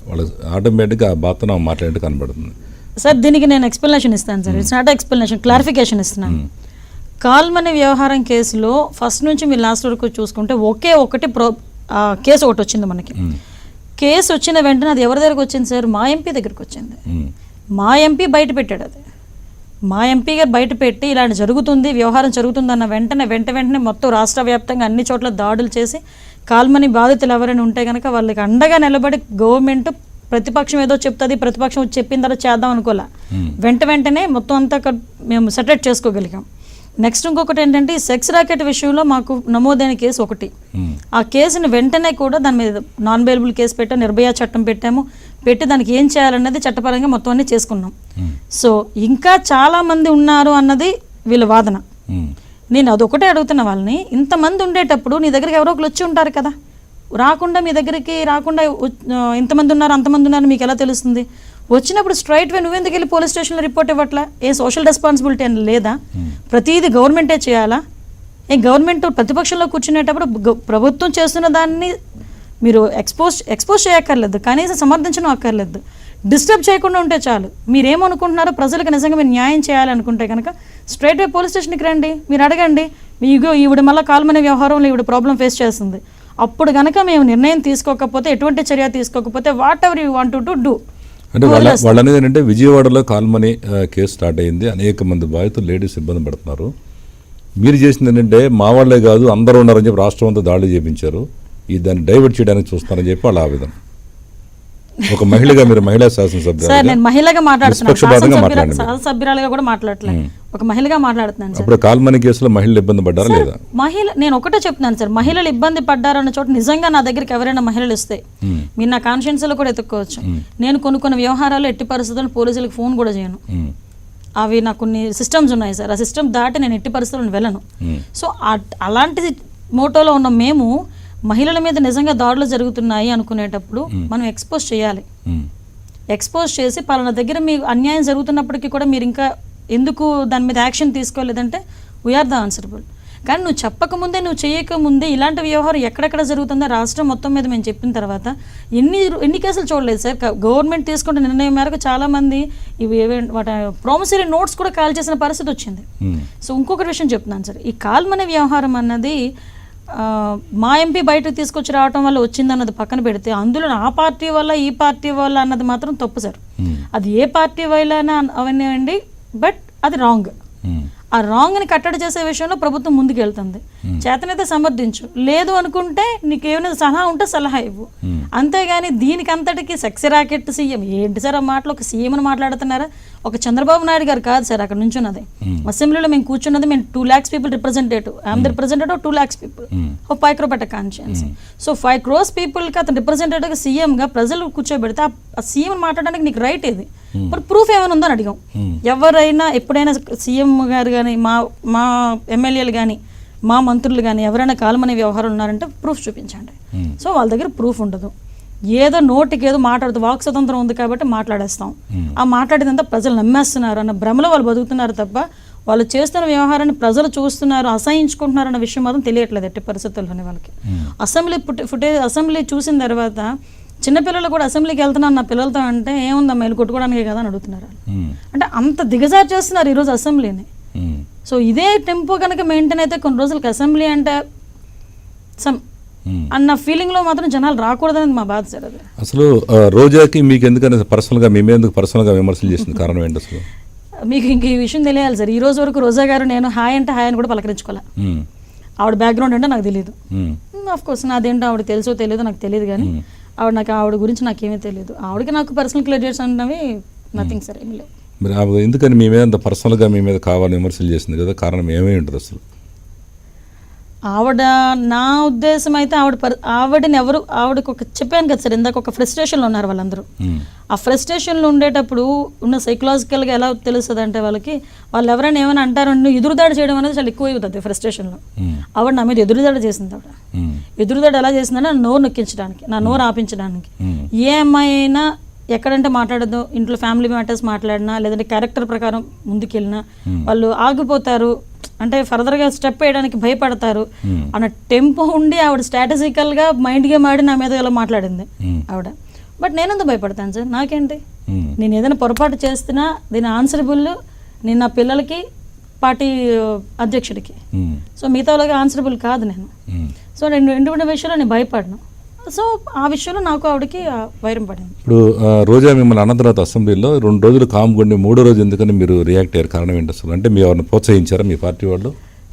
వాళ్ళ ఆటోమేటిక్గా ఆ బాధతో మాట్లాడినట్టు కనబడుతుంది. సార్ దీనికి నేను ఎక్స్ప్లెనేషన్ ఇస్తాను sir. It's not explanation, clarification ఇస్తున్నాను. కాల్మనీ వ్యవహారం కేసులో ఫస్ట్ నుంచి మీరు లాస్ట్ వరకు చూసుకుంటే ఒకే ఒకటి కేసు ఒకటి వచ్చింది మనకి. కేసు వచ్చిన వెంటనే అది ఎవరి దగ్గరకు వచ్చింది సార్? మా ఎంపీ దగ్గరకు వచ్చింది. మా ఎంపీ బయట పెట్టాడు. అది మా ఎంపీ గారు బయట పెట్టి ఇలాంటి జరుగుతుంది, వ్యవహారం జరుగుతుంది అన్న వెంటనే మొత్తం రాష్ట్ర వ్యాప్తంగా అన్ని చోట్ల దాడులు చేసి కాల్మనీ బాధితులు ఎవరైనా ఉంటే కనుక వాళ్ళకి అండగా నిలబడి గవర్నమెంట్ ప్రతిపక్షం ఏదో చెప్తుంది, ప్రతిపక్షం చెప్పిన తర్వాత చేద్దాం అనుకోలే, వెంటనే మొత్తం అంతా మేము సెటిల్ చేసుకోగలిగాం. నెక్స్ట్ ఇంకొకటి ఏంటంటే ఈ సెక్స్ రాకెట్ విషయంలో మాకు నమోదైన కేసు ఒకటి. ఆ కేసుని వెంటనే కూడా దాని మీద నాన్ బెయిలబుల్ కేసు పెట్టాము, నిర్భయ చట్టం పెట్టి దానికి ఏం చేయాలన్నది చట్టపరంగా మొత్తం అన్ని చేసుకున్నాం. సో ఇంకా చాలా మంది ఉన్నారు అన్నది వీళ్ళ వాదన. నేను అదొకటే అడుగుతున్న వాళ్ళని, ఇంతమంది ఉండేటప్పుడు నీ దగ్గరికి ఎవరో ఒకరు వచ్చి ఉంటారు కదా, రాకుండా మీ దగ్గరికి రాకుండా ఇంతమంది ఉన్నారు అంతమంది ఉన్నారు మీకు ఎలా తెలుస్తుంది? వచ్చినప్పుడు స్ట్రైట్ వే నువ్వెందుకు వెళ్ళి పోలీస్ స్టేషన్లో రిపోర్ట్ ఇవ్వట్లా? ఏ సోషల్ రెస్పాన్సిబిలిటీ అని లేదా? ప్రతిదీ గవర్నమెంటే చేయాలా? గవర్నమెంట్ ప్రతిపక్షంలో కూర్చునేటప్పుడు ప్రభుత్వం చేస్తున్న దాన్ని మీరు ఎక్స్పోజ్ చేయక్కర్లేదు, కనీసం సమర్థించడం అక్కర్లేదు, డిస్టర్బ్ చేయకుండా ఉంటే చాలు. మీరేమనుకుంటున్నారో ప్రజలకు నిజంగా మీరు న్యాయం చేయాలనుకుంటే కనుక స్ట్రైట్ వే పోలీస్ స్టేషన్కి రండి, మీరు అడగండి. మీకు ఈవిడ మళ్ళీ కాల్మనీ వ్యవహారంలో ఈవిడ ప్రాబ్లం ఫేస్ చేస్తుంది, అప్పుడు కనుక మేము నిర్ణయం తీసుకోకపోతే, ఎటువంటి చర్య తీసుకోకపోతే what ever you want to do. అంటే వాళ్ళు అనేది ఏంటంటే విజయవాడలో కాల్మనీ కేసు స్టార్ట్ అయింది, అనేక మంది బాధితులు లేడీస్ ఇబ్బంది పడుతున్నారు. మీరు చేసింది ఏంటంటే మా వాళ్ళే కాదు అందరూ ఉన్నారని చెప్పి రాష్ట్రం అంతా దాడులు చేయించారు, దాన్ని డైవర్ట్ చేయడానికి చూస్తారని చెప్పి వాళ్ళ ఆవేదన. ఒక మహిళగా మీరు మహిళా శాసనసభ్యులు, నేను మహిళగా మాట్లాడుతున్నాను, శాసనసభ్యురాలుగా కూడా మాట్లాడట్లేదు, ఒక మహిళగా మాట్లాడుతున్నాను సార్. అప్పుడు కాల్మనీ కేసులో మహిళలు ఇబ్బంది పడ్డారా లేదా? నేను ఒకటే చెప్తున్నాను సార్, మహిళలు ఇబ్బంది పడ్డారన్న చోట నిజంగా నా దగ్గరికి ఎవరైనా మహిళలు ఇస్తే మీరు నా కాన్ఫిడెన్స్ లో కూడా ఎత్తుక్కోవచ్చు. నేను కొన్ని వ్యవహారాలు ఎట్టి పరిస్థితుల్లో పోలీసులకు ఫోన్ కూడా చేయను. అవి నాకు కొన్ని సిస్టమ్స్ ఉన్నాయి సార్, ఆ సిస్టమ్ దాటి నేను ఎట్టి పరిస్థితులను వెళ్ళను. సో అలాంటి మోటోలో ఉన్న మేము మహిళల మీద నిజంగా దాడులు జరుగుతున్నాయి అనుకునేటప్పుడు మనం ఎక్స్పోజ్ చేయాలి. ఎక్స్పోజ్ చేసి పలానా దగ్గర మీ అన్యాయం జరుగుతున్నప్పటికీ కూడా మీరు ఇంకా ఎందుకు దాని మీద యాక్షన్ తీసుకోలేదంటే వీఆర్ ద ఆన్సరబుల్. కానీ నువ్వు చెప్పకముందే, నువ్వు చేయకముందే ఇలాంటి వ్యవహారం ఎక్కడెక్కడ జరుగుతుందో రాష్ట్రం మొత్తం మీద మేము చెప్పిన తర్వాత ఎన్ని కేసులు చూడలేదు సార్. గవర్నమెంట్ తీసుకున్న నిర్ణయం మేరకు చాలామంది ఇవి వాటి ప్రామిసరీ నోట్స్ కూడా కాల్ చేసిన పరిస్థితి వచ్చింది. సో ఇంకొక విషయం చెప్తున్నాను సార్, ఈ కాల్మనీ వ్యవహారం అన్నది మా ఎంపీ బయటకు తీసుకొచ్చి రావడం వల్ల వచ్చిందన్నది పక్కన పెడితే అందులో ఆ పార్టీ వల్ల ఈ పార్టీ వల్ల అన్నది మాత్రం తప్పు సార్. అది ఏ పార్టీ వల్ల అవన్నీ బట్ అది రాంగ్. ఆ రాంగ్ని కట్టడి చేసే విషయంలో ప్రభుత్వం ముందుకు వెళ్తుంది. చేతనైతే సమర్థించు, లేదు అనుకుంటే నీకు ఏమైనా సలహా ఉంటే సలహా ఇవ్వు, అంతేగాని దీనికి అంతటికి సెక్స్ రాకెట్ సీఎం ఏంటి సార్? ఆ మాటలు ఒక సీఎం అని మాట్లాడుతున్నారా? ఒక చంద్రబాబు నాయుడు గారు కాదు సార్ అక్కడ నుంచున్నది. అసెంబ్లీలో మేము కూర్చున్నది, మేము 2 lakhs people representative. I'm the representative of 2 lakhs people of పైక్రోపేట కాన్స్టిట్యుయెన్సీ. సో 5 crores peopleకి అతను రిప్రజెంటేటివ్గా సీఎంగా ప్రజలు కూర్చోబెడితే ఆ సీఎం మాట్లాడడానికి నీకు రైట్ ఏది? మరి ప్రూఫ్ ఏమైనా ఉందని అడిగాం. ఎవరైనా ఎప్పుడైనా సీఎం గారు కానీ మా ఎమ్మెల్యేలు కానీ మా మంత్రులు కానీ ఎవరైనా కాల్మనీ వ్యవహారం ఉన్నారంటే ప్రూఫ్ చూపించండి. సో వాళ్ళ దగ్గర ప్రూఫ్ ఉండదు, ఏదో నోటికి ఏదో మాట్లాడుతూ వాక్ స్వతంత్రం ఉంది కాబట్టి మాట్లాడేస్తాం. ఆ మాట్లాడేదంతా ప్రజలు నమ్మేస్తున్నారు అన్న భ్రమలో వాళ్ళు బతుకుతున్నారు తప్ప వాళ్ళు చేస్తున్న వ్యవహారాన్ని ప్రజలు చూస్తున్నారు, అసహించుకుంటున్నారు అన్న విషయం మాత్రం తెలియట్లేదు ఎట్టి పరిస్థితుల్లోనే వాళ్ళకి. అసెంబ్లీ చూసిన తర్వాత చిన్నపిల్లలు కూడా అసెంబ్లీకి వెళ్తున్నాను నా పిల్లలతో అంటే ఏముందమ్మా వీళ్ళు కొట్టుకోవడానికే కదా అని అడుగుతున్నారు. అంటే అంత దిగజారు చేస్తున్నారు ఈరోజు అసెంబ్లీని. సో ఇదే టెంపో కనుక మెయింటైన్ అయితే కొన్ని రోజులకి అసెంబ్లీ అంటే అన్న ఫీలింగ్లో మాత్రం జనాలు రాకూడదని మా బాధ సార్. అది అసలు రోజాకి మీకు ఎందుకని పర్సనల్గా మేమెందుకు పర్సనల్గా విమర్శలు చేసిన కారణం ఏంటి అసలు? మీకు ఇంక ఈ విషయం తెలియాలి సార్, ఈ రోజు వరకు రోజా గారు నేను హాయ్ అంటే హాయ్ అని కూడా పలకరించుకోలే. ఆవిడ బ్యాక్గ్రౌండ్ అంటే నాకు తెలియదు. ఆఫ్ కోర్స్ నాదేంటో ఆవిడ తెలుసో తెలియదో నాకు తెలియదు, కానీ ఆవిడ గురించి నాకేమీ తెలియదు. ఆవిడకి నాకు పర్సనల్ క్లియర్స్ అన్నవి నథింగ్ సార్, ఏమీ లేవు. మరి ఎందుకని మీ మీద అంత పర్సనల్గా మీ మీద కావాలని విమర్శలు చేసింది కదా, కారణం ఏమై ఉంటుంది అసలు? ఆవిడ నా ఉద్దేశం అయితే ఆవిడని ఆవిడకి ఒక చెప్పాను కదా సార్ ఇందాక, ఒక ఫ్రస్ట్రేషన్లో ఉన్నారు వాళ్ళందరూ. ఆ ఫ్రస్ట్రేషన్లో ఉండేటప్పుడు ఉన్న సైకలాజికల్గా ఎలా తెలుస్తుంది అంటే వాళ్ళు ఎవరైనా ఏమైనా అంటారు, ఎదురుదాడి చేయడం అనేది చాలా ఎక్కువ అవుతుంది ఫ్రస్ట్రేషన్లో. ఆవిడ నా మీద ఎదురుదాడి చేసింది. ఎదురుదాడి ఎలా చేసిందంటే నా నోరు నొక్కించడానికి, నా నోరు ఆపించడానికి. ఏ అమ్మాయి అయినా ఎక్కడంటే మాట్లాడద్దు, ఇంట్లో ఫ్యామిలీ మ్యాటర్స్ మాట్లాడినా లేదంటే క్యారెక్టర్ ప్రకారం ముందుకెళ్ళినా వాళ్ళు ఆగిపోతారు, అంటే ఫర్దర్గా స్టెప్ వేయడానికి భయపడతారు అన్న టెంపో ఉండి ఆవిడ స్ట్రాటజికల్గా మైండ్ గేమ్ ఆడి నా మీద ఇలా మాట్లాడింది ఆవిడ. బట్ నేనెందుకు భయపడతాను సార్? నాకేంటి, నేను ఏదైనా పొరపాటు చేస్తున్నా దీని ఆన్సరబుల్ నేను నా పిల్లలకి, పార్టీ అధ్యక్షుడికి. సో మిగతా వాళ్ళకి ఆన్సరబుల్ కాదు నేను. సో నేను రెండు విషయాల్లో నేను భయపడను. సో ఆ విషయంలో నాకు ఆవిడకి వైరం పడింది. ఇప్పుడు రోజా మిమ్మల్ని అన్న తర్వాత అసెంబ్లీలో 2 రోజులు కామ్గుండి 3వ రోజు ఎందుకని మీరు రియాక్ట్ అయ్యారు? కారణం ఏంటి అసలు? అంటే మీ ఎవరిని ప్రోత్సహించారా మీ పార్టీ వాళ్ళు?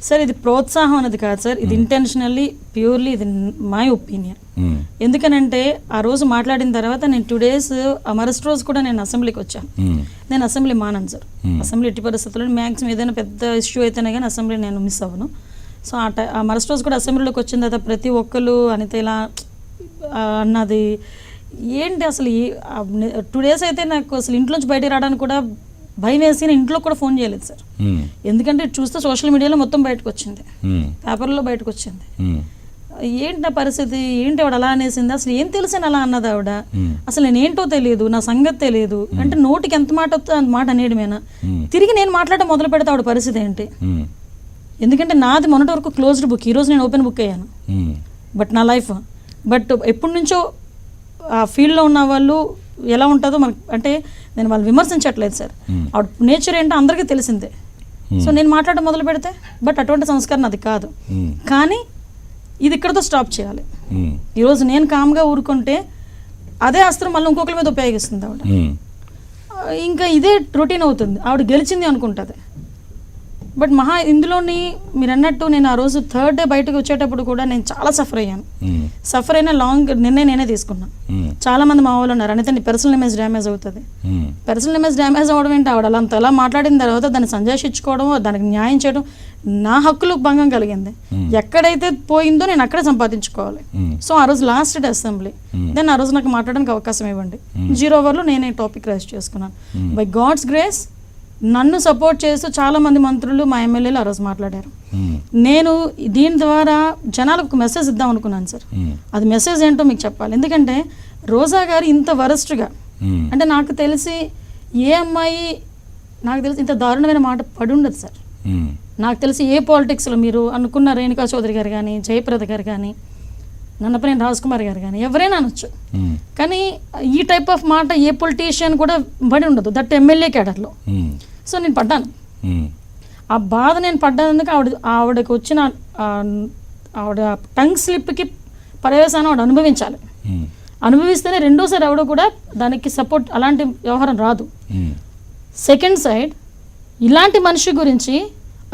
సార్ ఇది ప్రోత్సాహం అనేది కాదు సార్, ఇది ఇంటెన్షనల్లీ ప్యూర్లీ ఇది మై ఒపీనియన్. ఎందుకనంటే ఆ రోజు మాట్లాడిన తర్వాత నేను 2 days ఆ మరుసటి రోజు కూడా నేను అసెంబ్లీకి వచ్చాను. నేను అసెంబ్లీ మానను సార్. అసెంబ్లీ ఎట్టి పరిస్థితుల్లో మ్యాక్సిమం ఏదైనా పెద్ద ఇష్యూ అయితేనే కానీ అసెంబ్లీ నేను మిస్ అవ్వను. సో ఆ మరుసటి రోజు కూడా అసెంబ్లీలోకి వచ్చిన తర్వాత ప్రతి ఒక్కరు అనిత ఇలా అన్నది ఏంటి అసలు 2 days అయితే నాకు అసలు ఇంట్లోంచి బయటకు రావడానికి కూడా భయం వేసి నేను ఇంట్లో కూడా ఫోన్ చేయలేదు సార్. ఎందుకంటే చూస్తే సోషల్ మీడియాలో మొత్తం బయటకు వచ్చింది, పేపర్లో బయటకు వచ్చింది. ఏంటి నా పరిస్థితి, ఏంటి ఆవిడ అలా అనేసింది, అసలు ఏం తెలిసిన అలా అన్నది ఆవిడ, అసలు నేను ఏంటో తెలియదు, నా సంగతి తెలియదు అంటే నోటికి ఎంత మాట వస్తుందో అంత మాట అనేయడమేనా. తిరిగి నేను మాట్లాడటం మొదలు పెడితే ఆవిడ పరిస్థితి ఏంటి? ఎందుకంటే నాది మొన్నటి వరకు క్లోజ్డ్ బుక్, ఈరోజు నేను ఓపెన్ బుక్ అయ్యాను. బట్ నా లైఫ్ ఎప్పటి నుంచో ఆ ఫీల్డ్లో ఉన్న వాళ్ళు ఎలా ఉంటుందో మనకు, అంటే నేను వాళ్ళు విమర్శించట్లేదు సార్, ఆవిడ నేచర్ ఏంటో అందరికీ తెలిసిందే. సో నేను మాట్లాడడం మొదలు పెడితే బట్ అటువంటి సంస్కారం అది కాదు. కానీ ఇది ఇక్కడతో స్టాప్ చేయాలి. ఈరోజు నేను కామ్గా ఊరుకుంటే అదే అస్త్రం మళ్ళీ ఇంకొకరి మీద ఉపయోగిస్తుంది ఆవిడ. ఇంకా ఇదే రొటీన్ అవుతుంది, ఆవిడ గెలిచింది అనుకుంటుంది. బట్ ఇందులోని మీరు అన్నట్టు నేను ఆ రోజు 3rd day బయటకు వచ్చేటప్పుడు కూడా నేను చాలా సఫర్ అయ్యాను. సఫర్ అయిన లాంగ్ నేనే తీసుకున్నా. చాలా మంది మా వాళ్ళు ఉన్నారు అనితే నీ పర్సనల్ ఇమేజ్ డ్యామేజ్ అవుతుంది. పర్సనల్ ఇమేజ్ డ్యామేజ్ అవ్వడం ఏంటి, ఆవిడ అలా మాట్లాడిన తర్వాత దాన్ని సంజాషించుకోవడం, దానికి న్యాయం చేయడం, నా హక్కులు భంగం కలిగింది. ఎక్కడైతే పోయిందో నేను అక్కడే సంపాదించుకోవాలి. సో ఆ రోజు లాస్ట్ డే అసెంబ్లీ, దెన్ ఆ రోజు నాకు మాట్లాడడానికి అవకాశం ఇవ్వండి. 0 hourలో నేనే టాపిక్ రైజ్ చేసుకున్నాను. బై గాడ్స్ గ్రేస్ నన్ను సపోర్ట్ చేస్తూ చాలా మంది మంత్రులు, మా ఎమ్మెల్యేలు ఆ రోజు మాట్లాడారు. నేను దీని ద్వారా జనాలకు మెసేజ్ ఇద్దాం అనుకున్నాను సార్. అది మెసేజ్ ఏంటో మీకు చెప్పాలి. ఎందుకంటే రోజా గారు ఇంత వరస్ట్గా, అంటే నాకు తెలిసి ఏ అమ్మాయి నాకు తెలిసి ఇంత దారుణమైన మాట పడి ఉండదు సార్. నాకు తెలిసి ఏ పాలిటిక్స్లో మీరు అనుకున్న రేణుకా చౌదరి గారు కానీ, జయప్రద గారు కానీ, నన్నపనేని రాజ్ కుమార్ గారు కానీ ఎవరైనా అనొచ్చు, కానీ ఈ టైప్ ఆఫ్ మాట ఏ పొలిటీషియన్ కూడా పడి ఉండదు, దట్ ఎమ్మెల్యే క్యాడర్లో. సో నేను పడ్డాను, ఆ బాధ నేను పడ్డానందుకు ఆవిడకి వచ్చిన ఆవిడ టంగ్ స్లిప్కి పర్యవసానం ఆవిడ అనుభవించాలి. అనుభవిస్తేనే రెండోసారి ఆవిడ కూడా దానికి సపోర్ట్, అలాంటి వ్యవహారం రాదు. సెకండ్ సైడ్ ఇలాంటి మనిషి గురించి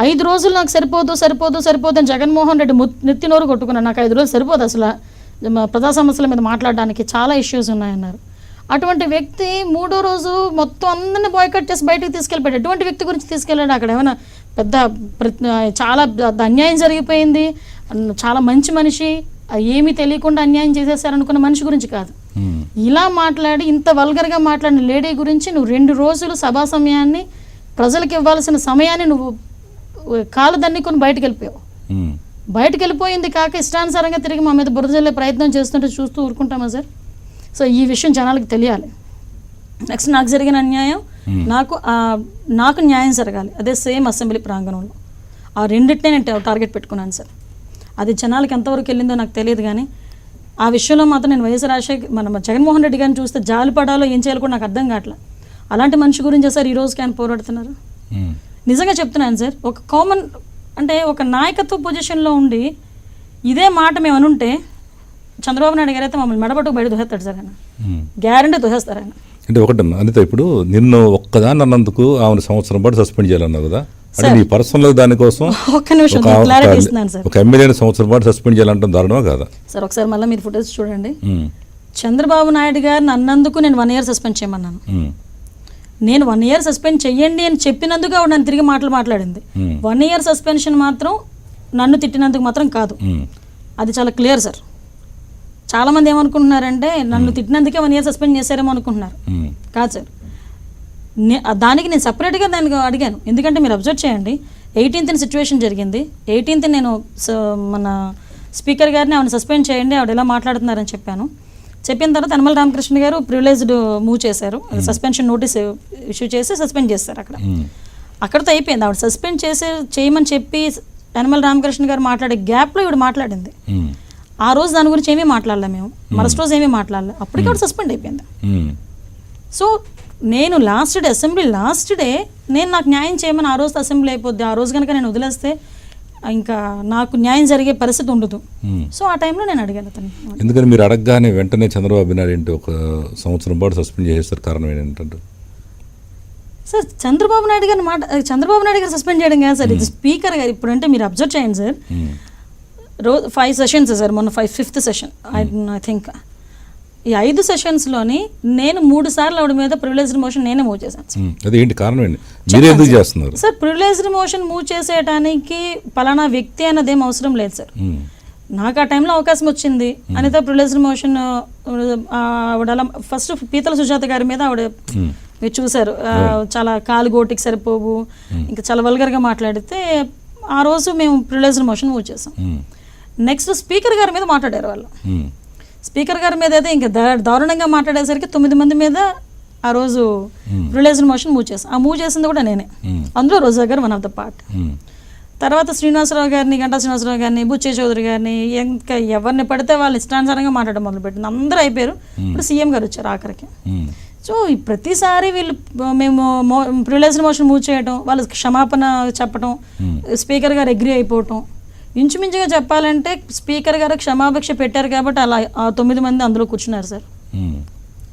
5 రోజులు నాకు సరిపోదు అని జగన్మోహన్ రెడ్డి నెత్తి నోరు కొట్టుకున్నాను. నాకు 5 రోజులు సరిపోదు అసలు ప్రజా సమస్యల మీద మాట్లాడడానికి, చాలా ఇష్యూస్ ఉన్నాయన్నారు. అటువంటి వ్యక్తి 3వ రోజు మొత్తం అందరినీ బాయ్కట్ చేసి బయటకు తీసుకెళ్ళిపోయాడు. ఎటువంటి వ్యక్తి గురించి తీసుకెళ్ళాడు? అక్కడ ఏమైనా పెద్ద చాలా అన్యాయం జరిగిపోయింది, చాలా మంచి మనిషి, ఏమీ తెలియకుండా అన్యాయం చేసేసారనుకున్న మనిషి గురించి కాదు. ఇలా మాట్లాడి ఇంత వల్గర్గా మాట్లాడిన లేడీ గురించి నువ్వు 2 రోజులు సభా సమయాన్ని, ప్రజలకు ఇవ్వాల్సిన సమయాన్ని నువ్వు కాలు దన్నుకొని బయటకు వెళ్ళిపోయావు. బయటకు వెళ్ళిపోయింది కాక ఇష్టానుసారంగా తిరిగి మా మీద బురద జల్లే ప్రయత్నం చేస్తుంటే చూస్తూ ఊరుకుంటామా సార్? సో ఈ విషయం జనాలకు తెలియాలి. నెక్స్ట్ నాకు జరిగిన అన్యాయం, నాకు న్యాయం జరగాలి. అదే సేమ్ అసెంబ్లీ ప్రాంగణంలో ఆ రెండింటినే నేను టార్గెట్ పెట్టుకున్నాను సార్. అది జనాలకు ఎంతవరకు వెళ్ళిందో నాకు తెలియదు, కానీ ఆ విషయంలో మాత్రం నేను మన జగన్మోహన్ రెడ్డి గారిని చూస్తే జాలి పడాలో ఏం చేయాలో కూడా నాకు అర్థం కావట్లేదు. అలాంటి మనిషి గురించి సార్ ఈ రోజుకి ఆయన పోరాడుతున్నారు. నిజంగా చెప్తున్నాను సార్, ఒక కామన్ అంటే ఒక నాయకత్వ పొజిషన్లో ఉండి ఇదే మాట మేము అనుంటే చంద్రబాబు నాయుడు గారు అయితే మమ్మల్ని మెడబట్టుకు బయట దోహేస్తాడు సార్. ఆయన గ్యారంటీ దోహేస్తారు ఆయన. అంటే ఒకటి అనిత, ఇప్పుడు నిన్ను ఒక్కదాన్ని అన్నందుకు ఆమెను 1 సంవత్సరం పాటు సస్పెండ్ చేయాలన్నావు కదా, అంటే నీ పర్సనల్ దానికోసం ఒక్క నిమిషం క్లారిటీ ఇస్తున్నాను సార్. ఒక ఎమ్మెల్యేని 1 సంవత్సరం పాటు సస్పెండ్ చేయాలంటే దారుణమా కాదా సార్? ఒకసారి మళ్ళీ మీరు ఫుటేజ్ చూడండి. చంద్రబాబు నాయుడు గారిని అన్నందుకు నేను 1 year సస్పెండ్ చేయమన్నాను. నేను 1 year సస్పెండ్ చెయ్యండి అని చెప్పినందుకు ఆవిడ నన్ను తిరిగి మాట్లాడింది. 1 year సస్పెన్షన్ మాత్రం నన్ను తిట్టినందుకు మాత్రం కాదు. అది చాలా క్లియర్ సార్. చాలా మంది ఏమనుకుంటున్నారంటే నన్ను తిట్టినందుకే 1 year సస్పెండ్ చేశారేమో అనుకుంటున్నారు. కాదు సార్, దానికి నేను సపరేట్గా దానికి అడిగాను. ఎందుకంటే మీరు అబ్జర్వ్ చేయండి, 18th సిచ్యువేషన్ జరిగింది. 18th నేను మన స్పీకర్ గారిని ఆవిడ సస్పెండ్ చేయండి, ఆవిడ ఎలా మాట్లాడుతున్నారని చెప్పాను. చెప్పిన తర్వాత యనమల రామకృష్ణ గారు ప్రివిలేజ్డ్ మూవ్ చేశారు, సస్పెన్షన్ నోటీస్ ఇష్యూ చేసి సస్పెండ్ చేస్తారు. అక్కడితో అయిపోయింది. ఆవిడ సస్పెండ్ చేయమని చెప్పి యనమల రామకృష్ణ గారు మాట్లాడే గ్యాప్లో ఇవిడ మాట్లాడింది. ఆ రోజు దాని గురించి ఏమీ మాట్లాడలే మేము, మరొక రోజు ఏమీ మాట్లాడలే, అప్పటికి ఆవిడ సస్పెండ్ అయిపోయింది. సో నేను అసెంబ్లీ లాస్ట్ డే నేను నాకు న్యాయం చేయమని ఆ రోజు అసెంబ్లీ అయిపోద్ది. ఆ రోజు కనుక నేను వదిలేస్తే ఇంకా నాకు న్యాయం జరిగే పరిస్థితి ఉండదు. సో ఆ టైంలో నేను అడిగాను అతను. ఎందుకని మీరు అడగగానే వెంటనే చంద్రబాబు నాయుడు ఏంటి 1 సంవత్సరం పాటు సస్పెండ్ చేసేస్తారు, కారణం ఏంటంటే సార్ చంద్రబాబు నాయుడు గారు సస్పెండ్ చేయడం కాదు సార్, ఇది స్పీకర్ గారు. ఇప్పుడు అంటే మీరు అబ్జర్వ్ చేయండి సార్, రోజు 5 సెషన్స్ సార్, మొన్న 5th సెషన్ ఐ థింక్. ఈ 5 సెషన్స్లోని నేను 3 సార్లు ఆవిడ మీద ప్రివిలేజ్డ్ మోషన్ నేనే మూవ్ చేశాను సార్. అదేంటి కారణం ఏంటి, మీరు ఎందుకు చేస్తున్నారు సార్? ప్రివిలేజ్డ్ మోషన్ మూవ్ చేసేయడానికి పలానా వ్యక్తి అన్నది ఏం అవసరం లేదు సార్. నాకు ఆ టైంలో అవకాశం వచ్చింది. అనిత ప్రివిలేజ్డ్ మోషన్ ఆవిడ అలా ఫస్ట్ పీతల సుజాత గారి మీద ఆవిడ మీరు చూసారు, చాలా కాలు గోటికి సరిపోవు, ఇంకా చాలా వల్గర్గా మాట్లాడితే ఆ రోజు మేము ప్రివిలేజ్డ్ మోషన్ మూవ్ చేసాం. నెక్స్ట్ స్పీకర్ గారి మీద మాట్లాడారు వాళ్ళు. స్పీకర్ గారి మీద అయితే ఇంకా దారుణంగా మాట్లాడేసరికి 9 మంది మీద ఆ రోజు ప్రివిలేజ్డ్ మోషన్ మూవ్ చేసాం. ఆ మూవ్ చేసింది కూడా నేనే, అందులో రోజా గారు వన్ ఆఫ్ ద పార్ట్. తర్వాత శ్రీనివాసరావు గారిని, గంటా శ్రీనివాసరావు గారిని, బుచ్చే చౌదరి గారిని, ఇంకా ఎవరిని పడితే వాళ్ళు ఇష్టానుసారంగా మాట్లాడడం మొదలుపెట్టింది. అందరూ అయిపోయారు. ఇప్పుడు సీఎం గారు వచ్చారు ఆఖరికి. సో ప్రతిసారి వీళ్ళు మేము ప్రివిలేజ్డ్ మోషన్ మూవ్ చేయడం, వాళ్ళు క్షమాపణ చెప్పడం, స్పీకర్ గారు అగ్రీ అయిపోవటం, ఇంచుమించుగా చెప్పాలంటే స్పీకర్ గారు క్షమాభిక్ష పెట్టారు కాబట్టి అలా ఆ 9 మంది అందులో కూర్చున్నారు సార్.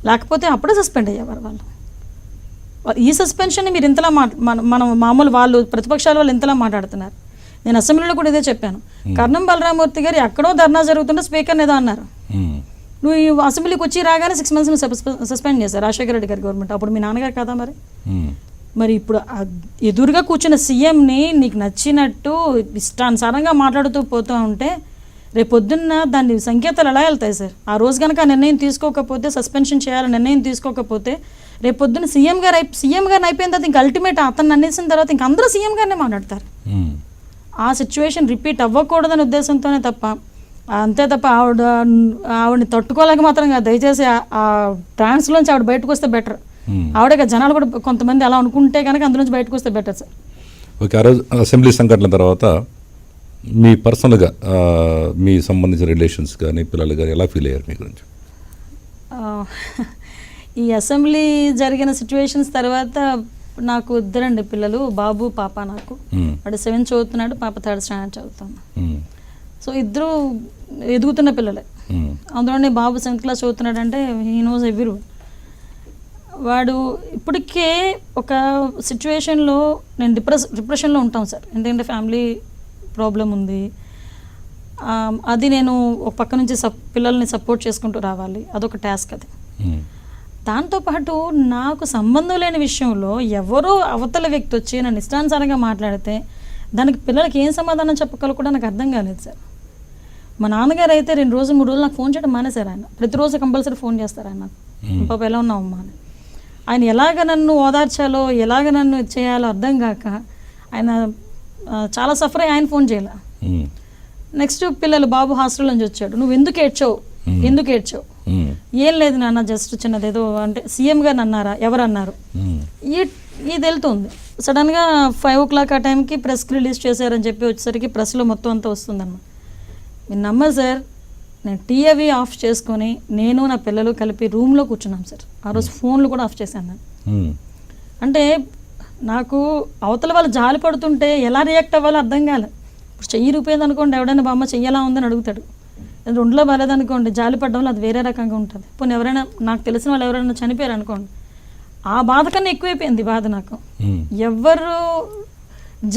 లేకపోతే అప్పుడే సస్పెండ్ అయ్యేవారు వాళ్ళు. ఈ సస్పెన్షన్ని మీరు ఇంతలా మనం మామూలు వాళ్ళు ప్రతిపక్షాల వాళ్ళు ఇంతలా మాట్లాడుతున్నారు. నేను అసెంబ్లీలో కూడా ఇదే చెప్పాను. కర్ణం బలరామూర్తి గారు ఎక్కడో ధర్నా జరుగుతుంటే స్పీకర్ని ఏదో అన్నారు. నువ్వు ఈ అసెంబ్లీకి వచ్చి రాగానే 6 months సస్పెండ్ చేశారు రాజశేఖర రెడ్డి గారి గవర్నమెంట్. అప్పుడు మీ నాన్నగారు కదా మరి ఇప్పుడు ఎదురుగా కూర్చున్న సీఎంని నీకు నచ్చినట్టు ఇష్టానుసారంగా మాట్లాడుతూ పోతూ ఉంటే రేపొద్దున్న దాని సంకేతాలు ఎలా వెళ్తాయి సార్? ఆ రోజు కనుక నిర్ణయం తీసుకోకపోతే, సస్పెన్షన్ చేయాలని నిర్ణయం తీసుకోకపోతే రేపొద్దున సీఎం గారిని అయిపోయిన తర్వాత ఇంకా అల్టిమేట్ అతను అనేసిన తర్వాత ఇంక అందరూ సీఎం గారినే మాట్లాడతారు. ఆ సిచ్యువేషన్ రిపీట్ అవ్వకూడదనే ఉద్దేశంతోనే తప్ప, అంతే తప్ప ఆవిడని తట్టుకోలేక మాత్రం కాదు. దయచేసి ఆ ట్రాన్స్లోంచి ఆవిడ బయటకు వస్తే బెటర్. ఆవిడ జనాలు కూడా కొంతమంది అలా అనుకుంటే కనుక అందులోంచి బయటకు వస్తే బెటర్ సార్. ఓకే, ఆ రోజు అసెంబ్లీ సంఘటన తర్వాత మీ పర్సనల్గా మీ సంబంధించిన రిలేషన్స్ కానీ పిల్లలు కానీ ఎలా ఫీల్ అయ్యారు మీ గురించి? ఈ అసెంబ్లీ జరిగిన సిచ్యువేషన్స్ తర్వాత నాకు 2 పిల్లలు, బాబు పాప. నాకు వాడు 7th చదువుతున్నాడు, పాప 3rd standard చదువుతాను. సో ఇద్దరు ఎదుగుతున్న పిల్లలే. అందులోనే బాబు 7th class చదువుతున్నాడు అంటే హీ నోస్ ఎవ్రీ. వాడు ఇప్పటికే ఒక సిచ్యువేషన్లో నేను డిప్రెషన్లో ఉంటాం సార్. ఎందుకంటే ఫ్యామిలీ ప్రాబ్లం ఉంది. అది నేను ఒక పక్క నుంచి పిల్లల్ని సపోర్ట్ చేసుకుంటూ రావాలి, అదొక టాస్క్. అది దాంతోపాటు నాకు సంబంధం లేని విషయంలో ఎవరో అవతల వ్యక్తి వచ్చి నన్ను ఇష్టానుసారంగా మాట్లాడితే దానికి పిల్లలకి ఏం సమాధానం చెప్పగల కూడా నాకు అర్థం కాలేదు సార్. మా నాన్నగారు అయితే 2 రోజులు 3 రోజులు నాకు ఫోన్ చేయడం మానేశారు. ఆయన ప్రతిరోజు కంపల్సరీ ఫోన్ చేస్తారు. ఆయన పాప ఎలా ఉన్నావమ్మా అని. ఆయన ఎలాగ నన్ను ఓదార్చాలో, ఎలాగ నన్ను చేయాలో అర్థం కాక ఆయన చాలా సఫర్ అయ్యి ఆయన ఫోన్ చేయాల. నెక్స్ట్ పిల్లలు, బాబు హాస్టల్ నుంచి వచ్చాడు. నువ్వు ఎందుకు ఏడ్చావు? ఏం లేదు నాన్న, జస్ట్ చిన్నదేదో అంటే సీఎం గారిని అన్నారా, ఎవరు అన్నారు, ఇది వెళ్తుంది. సడన్గా 5 o'clock ఆ టైంకి ప్రెస్కి రిలీజ్ చేశారని చెప్పి వచ్చేసరికి ప్రెస్లో మొత్తం అంతా వస్తుందన్నమాట. మీరు నమ్మరు సార్, నేను టీవీ ఆఫ్ చేసుకొని నేను నా పిల్లలు కలిపి రూమ్లో కూర్చున్నాం సార్. ఆ రోజు ఫోన్లు కూడా ఆఫ్ చేశాను నేను. అంటే నాకు అవతల వాళ్ళు జాలి పడుతుంటే ఎలా రియాక్ట్ అవ్వాలో అర్థం కాలే. ఇప్పుడు చెయ్యి రూపేది అనుకోండి, ఎవడైనా బామ్మ చెయ్యలా ఉందని అడుగుతాడు. ఒంట్లో బాగాలేదనుకోండి, జాలి పడ్డం అది వేరే రకంగా ఉంటుంది. పోనీ ఎవరైనా నాకు తెలిసిన వాళ్ళు ఎవరైనా చనిపోయారు అనుకోండి, ఆ బాధ కన్నా ఎక్కువైపోయింది బాధ నాకు. ఎవరు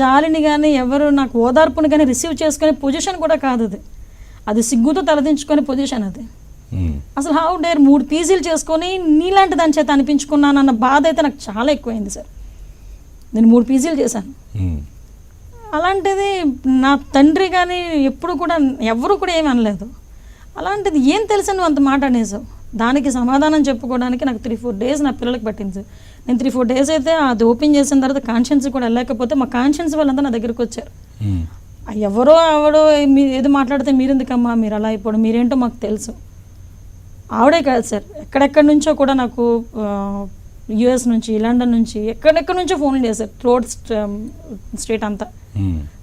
జాలిని కానీ ఎవరు నాకు ఓదార్పుని కానీ రిసీవ్ చేసుకునే పొజిషన్ కూడా కాదు అది. అది సిగ్గుతో తలదించుకునే పొజిషన్ అది. అసలు హౌ డేర్ 3 పీజీలు చేసుకొని నీలాంటి దాని చేత అనిపించుకున్నాను అన్న బాధ అయితే నాకు చాలా ఎక్కువైంది సార్. నేను 3 పీజీలు చేశాను. అలాంటిది నా తండ్రి కానీ ఎప్పుడు కూడా ఎవరు కూడా ఏమీ అనలేదు. అలాంటిది ఏం తెలుసా నువ్వు అంత మాట అనేసావు? దానికి సమాధానం చెప్పుకోవడానికి నాకు 3-4 days నా పిల్లలకి పట్టింది సార్. నేను 3-4 days అయితే అది ఓపెన్ చేసిన తర్వాత కాన్షియన్స్ కూడా వెళ్ళకపోతే మా కాన్షియన్స్ వాళ్ళంతా నా దగ్గరికి వచ్చారు. ఎవరో ఏదో మాట్లాడితే మీరెందుకమ్మా మీరు అలా అయిపోవడం, మీరేంటో మాకు తెలుసు. ఆవిడే కాదు సార్, ఎక్కడెక్కడి నుంచో కూడా నాకు యుఎస్ నుంచి, లండన్ నుంచి, ఎక్కడెక్కడి నుంచో ఫోన్ చేశారు. త్రోట్ స్టేట్ అంతా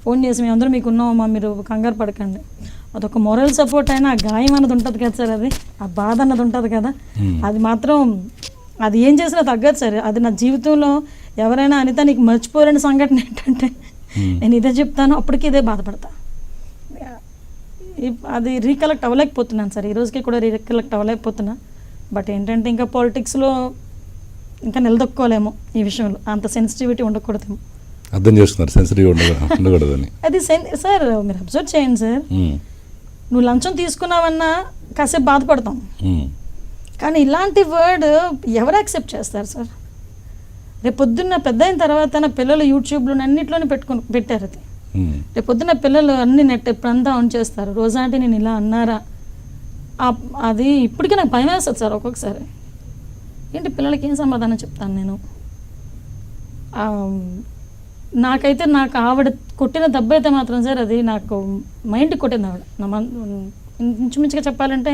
ఫోన్ చేసి మేమందరం మీకు ఉన్నామమ్మా, మీరు కంగారు పడకండి. అదొక మొరల్ సపోర్ట్ అయినా ఆ గాయం అన్నది ఉంటుంది కదా సార్, అది ఆ బాధ అన్నది ఉంటుంది కదా, అది మాత్రం అది ఏం చేసినా తగ్గదు సార్. అది నా జీవితంలో ఎవరైనా అనిత నీకు మర్చిపోలేని సంఘటన ఏంటంటే నేను ఇదే చెప్తాను, అప్పటికి ఇదే బాధపడతా. అది రీకలెక్ట్ అవ్వలేకపోతున్నాను సార్, ఈ రోజుకి కూడా రీకలెక్ట్ అవ్వలేకపోతున్నా. బట్ ఏంటంటే ఇంకా పాలిటిక్స్లో ఇంకా నిలదొక్కోలేము ఈ విషయంలో, అంత సెన్సిటివిటీ ఉండకూడదేమో. అర్థం చేస్తున్నారు, సెన్సిటివ్ ఉండకూడదని. అది సార్ మీరు అబ్జర్వ్ చేయండి సార్, నువ్వు లంచం తీసుకున్నావన్నా కాసేపు బాధపడతాం, కానీ ఇలాంటి వర్డ్ ఎవరు యాక్సెప్ట్ చేస్తారు సార్? రేపు పొద్దున్న పెద్ద అయిన తర్వాత నా పిల్లలు యూట్యూబ్లో అన్నింటిలోనే పెట్టారు అది. రేపు పొద్దున్న పిల్లలు అన్ని నెట్ ఎప్పుడంతా ఆన్ చేస్తారు, రోజాంటి నేను ఇలా అన్నారా, అది ఇప్పటికీ నాకు భయం వేస్తుంది సార్ ఒక్కొక్కసారి. ఏంటి పిల్లలకి ఏం సమాధానం చెప్తాను నేను? నాకైతే నాకు ఆవిడ కొట్టిన దెబ్బ అయితే మాత్రం సార్ అది నాకు మైండ్కి కొట్టింది ఆవిడ. ఇంచుమించుగా చెప్పాలంటే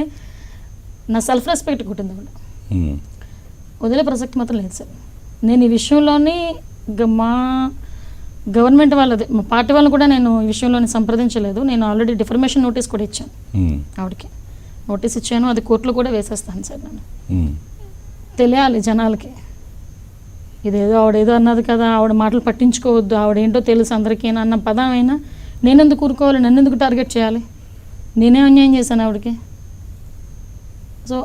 నా సెల్ఫ్ రెస్పెక్ట్ కొట్టింది ఆవిడ. వదిలే ప్రసక్తి మాత్రం లేదు సార్. నేను ఈ విషయంలోని మా గవర్నమెంట్ వాళ్ళది, మా పార్టీ వాళ్ళని కూడా నేను ఈ విషయంలోని సంప్రదించలేదు. నేను ఆల్రెడీ డిఫర్మేషన్ నోటీస్ కూడా ఇచ్చాను ఆవిడకి, నోటీస్ ఇచ్చాను, అది కోర్టులో కూడా వేసేస్తాను సార్. నేను తెలియాలి జనాలకి, ఇదేదో ఆవిడేదో అన్నది కదా, ఆవిడ మాటలు పట్టించుకోవద్దు, ఆవిడేంటో తెలుసు అందరికీ అన్న పదం అయినా నేనెందుకు ఊరుకోవాలి, నన్ను ఎందుకు టార్గెట్ చేయాలి, నేనే అన్యాయం చేశాను ఆవిడకి. సో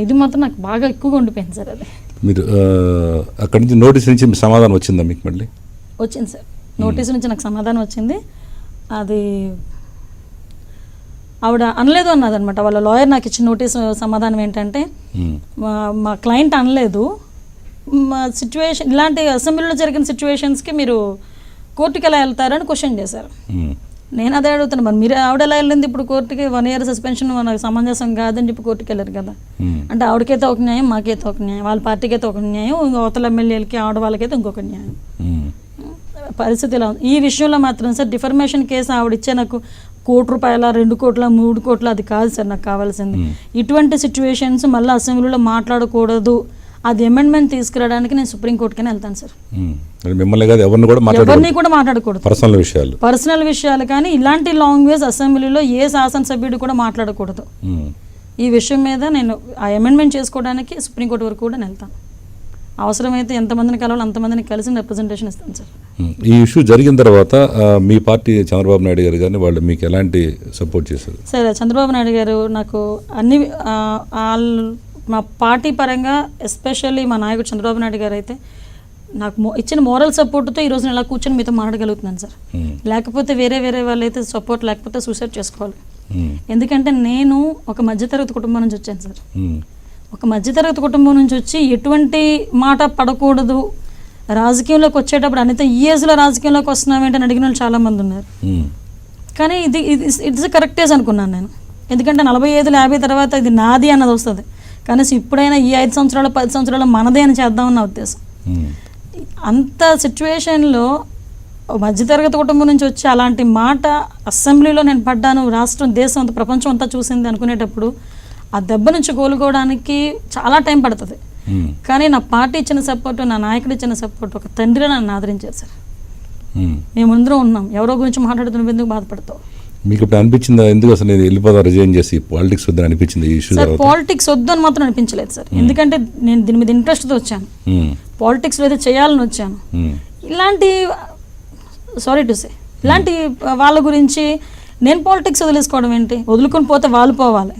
ఇది మాత్రం నాకు బాగా ఎక్కువగా ఉండిపోయింది సార్. అది మీరు అక్కడి నుంచి నోటీస్ నుంచి సమాధానం వచ్చిందా మీకు? మళ్ళీ వచ్చింది సార్, నోటీస్ నుంచి నాకు సమాధానం వచ్చింది. అది ఆవిడ అనలేదు అన్నది అనమాట. వాళ్ళ లాయర్ నాకు ఇచ్చిన నోటీస్ సమాధానం ఏంటంటే, మా క్లయింట్ అనలేదు, మా సిచ్యువేషన్ ఇలాంటి అసెంబ్లీలో జరిగిన సిచ్యువేషన్స్కి మీరు కోర్టుకి ఎలా వెళ్తారని క్వశ్చన్ చేశారు. నేను అదే అడుగుతున్నాను, మరి మీరు ఆవిడ ఎలా వెళ్ళింది ఇప్పుడు కోర్టుకి? 1 year సస్పెన్షన్ మనకు సమంజసం కాదని చెప్పి కోర్టుకి వెళ్ళారు కదా. అంటే ఆవిడకైతే ఒక న్యాయం, మాకైతే ఒక న్యాయం, వాళ్ళ పార్టీకి అయితే ఒక న్యాయం, అవతల ఎమ్మెల్యేలకి ఆడవాళ్ళకైతే ఇంకొక న్యాయం. పరిస్థితి ఇలా ఉంది. ఈ విషయంలో మాత్రం సార్ డిఫర్మేషన్ కేసు ఆవిడిచ్చే నాకు ₹1 కోటి, 2 కోట్ల, 3 కోట్ల అది కాదు సార్ నాకు కావాల్సింది. ఇటువంటి సిచ్యువేషన్స్ మళ్ళీ అసెంబ్లీలో మాట్లాడకూడదు, అది అమెండ్మెంట్ తీసుకురావడానికి నేను సుప్రీంకోర్టుకనే వెళ్తాను సార్. మిమ్మల్ని కాదు ఎవరిని కూడా మాట్లాడకూడదు, పర్సనల్ విషయాలు కానీ ఇలాంటి లాంగ్వేజ్ అసెంబ్లీలో ఏ శాసనసభ్యుడు కూడా మాట్లాడకూడదు. ఈ విషయం మీద నేను ఆ అమెండ్మెంట్ చేసుకోవడానికి సుప్రీంకోర్టు వరకు కూడా వెళ్తాను. అవసరమైతే ఎంతమందిని కలవాలో అంతమందిని కలిసి రిప్రజెంటేషన్ ఇస్తాను సార్. ఈ ఇష్యూ జరిగిన తర్వాత మీ పార్టీ చంద్రబాబు నాయుడు గారు కానీ వాళ్ళు మీకు ఎలాంటి సపోర్ట్ చేశారు? సార్ చంద్రబాబు నాయుడు గారు నాకు అన్ని మా పార్టీ పరంగా ఎస్పెషల్లీ మా నాయకుడు చంద్రబాబు నాయుడు గారు అయితే నాకు ఇచ్చిన మోరల్ సపోర్ట్తో ఈరోజు నేను ఇలా కూర్చొని మీతో మాట్లాడగలుగుతున్నాను సార్. లేకపోతే వేరే వాళ్ళు అయితే సపోర్ట్ లేకపోతే సూసైడ్ చేసుకోవాలి. ఎందుకంటే నేను ఒక మధ్యతరగతి కుటుంబం నుంచి వచ్చాను సార్. ఒక మధ్యతరగతి కుటుంబం నుంచి వచ్చి ఎటువంటి మాట పడకూడదు, రాజకీయంలోకి వచ్చేటప్పుడు అనిత ఈ ఏజ్లో రాజకీయంలోకి వస్తున్నామేంటని అడిగిన వాళ్ళు చాలామంది ఉన్నారు. కానీ ఇట్స్ కరెక్ట్ ఏజ్ అనుకున్నాను నేను. ఎందుకంటే 45, 50 తర్వాత ఇది నాది అన్నది వస్తుంది. కానీ ఇప్పుడైనా ఈ 5 సంవత్సరాలు 10 సంవత్సరాలు మనదే అని చేద్దామన్న ఉద్దేశం. అంత సిచ్యువేషన్లో మధ్యతరగతి కుటుంబం నుంచి వచ్చి అలాంటి మాట అసెంబ్లీలో నేను పడ్డాను, రాష్ట్రం, దేశం అంతా, ప్రపంచం అంతా చూసింది అనుకునేటప్పుడు ఆ దెబ్బ నుంచి కోలుకోవడానికి చాలా టైం పడుతుంది. కానీ నా పార్టీ ఇచ్చిన సపోర్టు, నా నాయకుడు ఇచ్చిన సపోర్ట్, ఒక తండ్రిలో నన్ను ఆదరించారు సార్. మేమందరం ఉన్నాం, ఎవరో గురించి మాట్లాడుతున్న ఎందుకు బాధపడతావు? మీకు ఇప్పుడు అనిపించిందా ఎందుకు అసలు నేను వెళ్ళిపోతా రిజైన్ చేసి పాలిటిక్స్ వద్దని అనిపించింది? ఈ ఇష్యూ సార్ పాలిటిక్స్ వద్దని మాత్రం అనిపించలేదు సార్. ఎందుకంటే నేను దీని మీద ఇంట్రెస్ట్తో వచ్చాను, పాలిటిక్స్లో అయితే చేయాలని వచ్చాను. ఇలాంటి సారీ టు సే ఇలాంటి వాళ్ళ గురించి నేను పాలిటిక్స్ వదిలేసుకోవడం ఏంటి? వదులుకొని పోతే వాళ్ళు పోవాలి.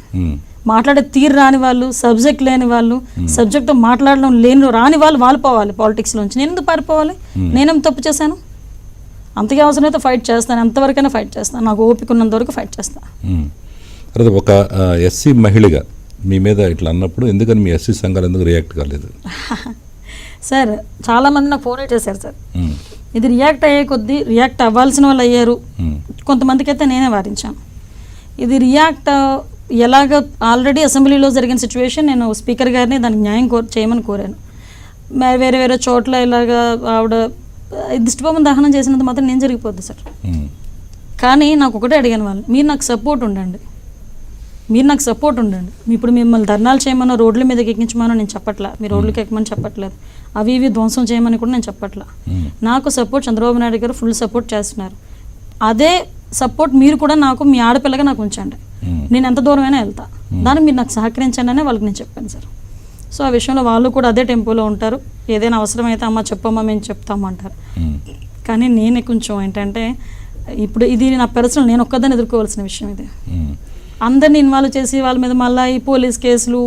మాట్లాడే తీరు రాని వాళ్ళు, సబ్జెక్ట్ లేని వాళ్ళు, సబ్జెక్ట్తో మాట్లాడడం రాని వాళ్ళు పోవాలి పాలిటిక్స్లోంచి. నేను ఎందుకు పారిపోవాలి? నేనేం తప్పు చేశాను? అంతకే అవసరమైతే ఫైట్ చేస్తాను, ఎంతవరకైనా ఫైట్ చేస్తాను, నాకు ఓపిక ఉన్నంత వరకు ఫైట్ చేస్తాను. తర్వాత ఒక ఎస్సీ మహిళగా మీ మీద ఇట్లా అన్నప్పుడు ఎందుకని మీ ఎస్సీ సంఘాలు ఎందుకు రియాక్ట్ కాలేదు? సార్ చాలామంది నాకు ఫోన్ చేశారు సార్. ఇది రియాక్ట్ అయ్యే కొద్దీ రియాక్ట్ అవ్వాల్సిన వాళ్ళు అయ్యారు, కొంతమందికి అయితే నేనే వారించాను. ఇది రియాక్ట్ ఎలాగ ఆల్రెడీ అసెంబ్లీలో జరిగిన సిచ్యువేషన్, నేను స్పీకర్ గారిని దానికి న్యాయం చేయమని కోరాను. వేరే చోట్ల ఇలాగా ఆవిడ దిష్టిబొమ్మను దహనం చేసినంత మాత్రం నేను జరిగిపోద్ది సార్. కానీ నాకు ఒకటే అడిగాను వాళ్ళు, మీరు నాకు సపోర్ట్ ఉండండి, మీరు నాకు సపోర్ట్ ఉండండి. ఇప్పుడు మిమ్మల్ని ధర్నాలు చేయమనో రోడ్ల మీదకి ఎక్కించమనో నేను చెప్పట్లా, మీ రోడ్లకి ఎక్కమని చెప్పట్లేదు, అవి ఇవి ధ్వంసం చేయమని కూడా నేను చెప్పట్లా. నాకు సపోర్ట్ చంద్రబాబు నాయుడు గారు ఫుల్ సపోర్ట్ చేస్తున్నారు. అదే సపోర్ట్ మీరు కూడా నాకు మీ ఆడపిల్లగా నాకు ఉంచండి, నేను ఎంత దూరమైనా వెళ్తా, దాన్ని మీరు నాకు సహకరించండి అనే వాళ్ళకి నేను చెప్పాను సార్. సో ఆ విషయంలో వాళ్ళు కూడా అదే టెంపోలో ఉంటారు. ఏదైనా అవసరమైతే అమ్మ చెప్పమ్మా మేము చెప్తాము అంటారు. కానీ నేను కొంచెం ఏంటంటే ఇప్పుడు ఇది నా పర్సనల్, నేను ఒక్కదాన్ని ఎదుర్కోవాల్సిన విషయం ఇది. అందరిని ఇన్వాల్వ్ చేసి వాళ్ళ మీద మళ్ళీ ఈ పోలీస్ కేసులు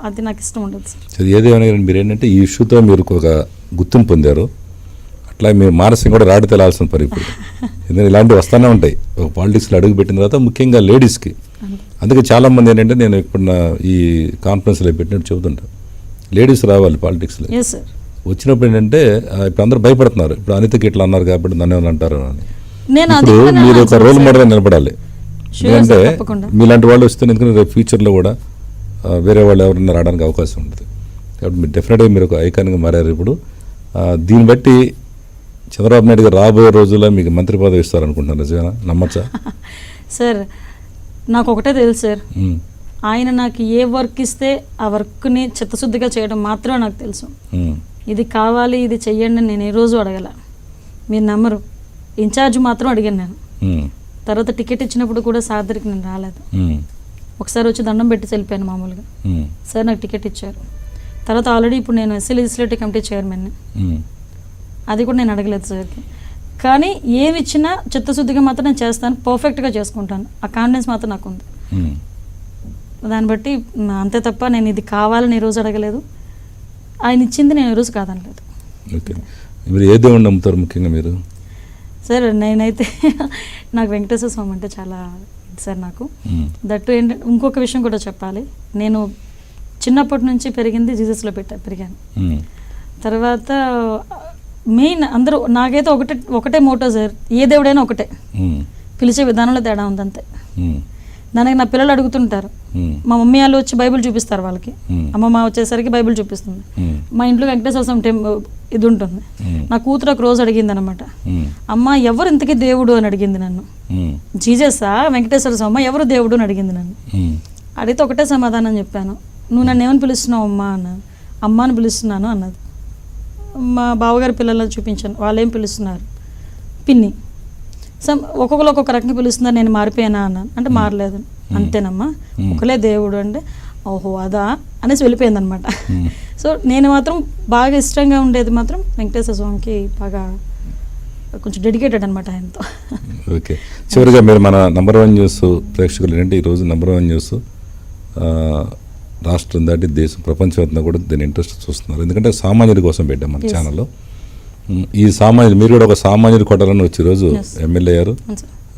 అది నాకు ఇష్టం ఉండదు సార్. ఏదేమైనా మీరు ఏంటంటే ఈ ఇష్యూతో మీరు ఒక గుర్తింపు పొందారు, అట్లా మీరు మానసికంగా కూడా రాడి తెలాల్సిన పని ఇప్పుడు. ఎందుకంటే ఇలాంటివి వస్తూనే ఉంటాయి ఒక పాలిటిక్స్లో అడుగు పెట్టిన తర్వాత, ముఖ్యంగా లేడీస్కి. అందుకే చాలామంది ఏంటంటే నేను ఇప్పుడు ఈ కాన్ఫరెన్స్లో పెట్టినట్టు చెబుతుంటాను, లేడీస్ రావాలి పాలిటిక్స్లో. వచ్చినప్పుడు ఏంటంటే ఇప్పుడు అందరూ భయపడుతున్నారు, ఇప్పుడు అనితకి ఇట్లా అన్నారు కాబట్టి నన్ను ఏమైనా అంటారు అని. ఇప్పుడు మీరు ఒక రోల్ మోడల్గా నిలబడాలి. ఎందుకంటే మీలాంటి వాళ్ళు వస్తే, ఎందుకంటే రేపు ఫ్యూచర్లో కూడా వేరే వాళ్ళు ఎవరైనా రావడానికి అవకాశం ఉంటుంది. కాబట్టి మీరు డెఫినెట్గా మీరు ఒక ఐకాన్గా మారారు ఇప్పుడు. దీన్ని బట్టి చంద్రబాబు నాయుడు గారు రాబోయే రోజుల్లో మీకు మంత్రి పదవి ఇస్తారనుకుంటున్నారు, నిజంగా నమ్మచ్చా? సార్ నాకు ఒకటే తెలుసు సార్, ఆయన నాకు ఏ వర్క్ ఇస్తే ఆ వర్క్ని చిత్తశుద్ధిగా చేయడం మాత్రమే నాకు తెలుసు. ఇది కావాలి ఇది చెయ్యండి నేను ఏ రోజు అడగల. మీరు నమ్మరు, ఇన్ఛార్జ్ మాత్రం అడిగాను నేను. తర్వాత టికెట్ ఇచ్చినప్పుడు కూడా సార్ దగ్గరికి నేను రాలేదు. ఒకసారి వచ్చి దండం పెట్టి వెళ్ళిపోయాను మామూలుగా. సార్ నాకు టికెట్ ఇచ్చారు. తర్వాత ఆల్రెడీ ఇప్పుడు నేను ఎస్సీ లెజిస్లేటివ్ కమిటీ చైర్మన్ని, అది కూడా నేను అడగలేదు సార్కి. కానీ ఏమి ఇచ్చినా చిత్తశుద్ధిగా మాత్రం నేను చేస్తాను, పర్ఫెక్ట్గా చేసుకుంటాను. ఆ కాన్ఫిడెన్స్ మాత్రం నాకు ఉంది. దాన్ని బట్టి అంతే తప్ప నేను ఇది కావాలని ఈ రోజు అడగలేదు, ఆయన ఇచ్చింది నేను ఈ రోజు కాదనలేదు. ఓకే, మీరు ఏ దేవుడిని నమ్ముతారు ముఖ్యంగా మీరు? సార్ నేనైతే నాకు వెంకటేశ్వర స్వామి అంటే చాలా ఇది సార్ నాకు. దట్టు ఏంటంటే ఇంకొక విషయం కూడా చెప్పాలి, నేను చిన్నప్పటి నుంచి పెరిగింది జీసస్లో పెరిగాను. తర్వాత మెయిన్ అందరూ నాకైతే ఒకటే మోటో సార్, ఏ దేవుడైనా ఒకటే, పిలిచే విధానంలో తేడా ఉందంతే. దానికి నా పిల్లలు అడుగుతుంటారు, మా మమ్మీ వాళ్ళు వచ్చి బైబిల్ చూపిస్తారు వాళ్ళకి, అమ్మమ్మ వచ్చేసరికి బైబిల్ చూపిస్తుంది. మా ఇంట్లో వెంకటేశ్వర స్వామి ఇది ఉంటుంది. నా కూతురు ఒక రోజు అడిగింది అనమాట, అమ్మ ఎవరు ఇంతకీ దేవుడు అని అడిగింది నన్ను. జీజసా వెంకటేశ్వర స్వామి ఎవరు దేవుడు అని అడిగింది నన్ను. అడిగితే ఒకటే సమాధానం చెప్పాను, నువ్వు నన్ను ఏమని పిలుస్తున్నావు అమ్మా అన్నాను. అమ్మ అని పిలుస్తున్నాను అన్నది. మా బావగారి పిల్లలను చూపించాను, వాళ్ళు ఏం పిలుస్తున్నారు, పిన్ని. సో ఒక్కొక్కరు ఒక్కొక్క రకంగా పిలుస్తున్నారు, నేను మారిపోయానా అన్నాను. అంటే మారలేదు, అంతేనమ్మా ఒకలే దేవుడు అంటే ఓహో అదా అనేసి వెళ్ళిపోయింది అనమాట. సో నేను మాత్రం బాగా ఇష్టంగా ఉండేది మాత్రం వెంకటేశ్వర స్వామికి, బాగా కొంచెం డెడికేటెడ్ అనమాట ఆయనతో. ఓకే, చివరిగా మీరు మన నంబర్ 1 న్యూస్ ప్రేక్షకులు ఏంటంటే ఈరోజు నంబర్ 1 న్యూస్ రాష్ట్రం దాటి దేశం ప్రపంచవ్యాప్తంగా కూడా దీని ఇంట్రెస్ట్ చూస్తున్నారు. ఎందుకంటే సామాన్యుడి కోసం పెట్టాం మన ఛానల్లో. ఈ సామాన్యుడు, మీరు కూడా ఒక సామాన్యుడి కోటాలను వచ్చి రోజు ఎమ్మెల్యే అయ్యారు,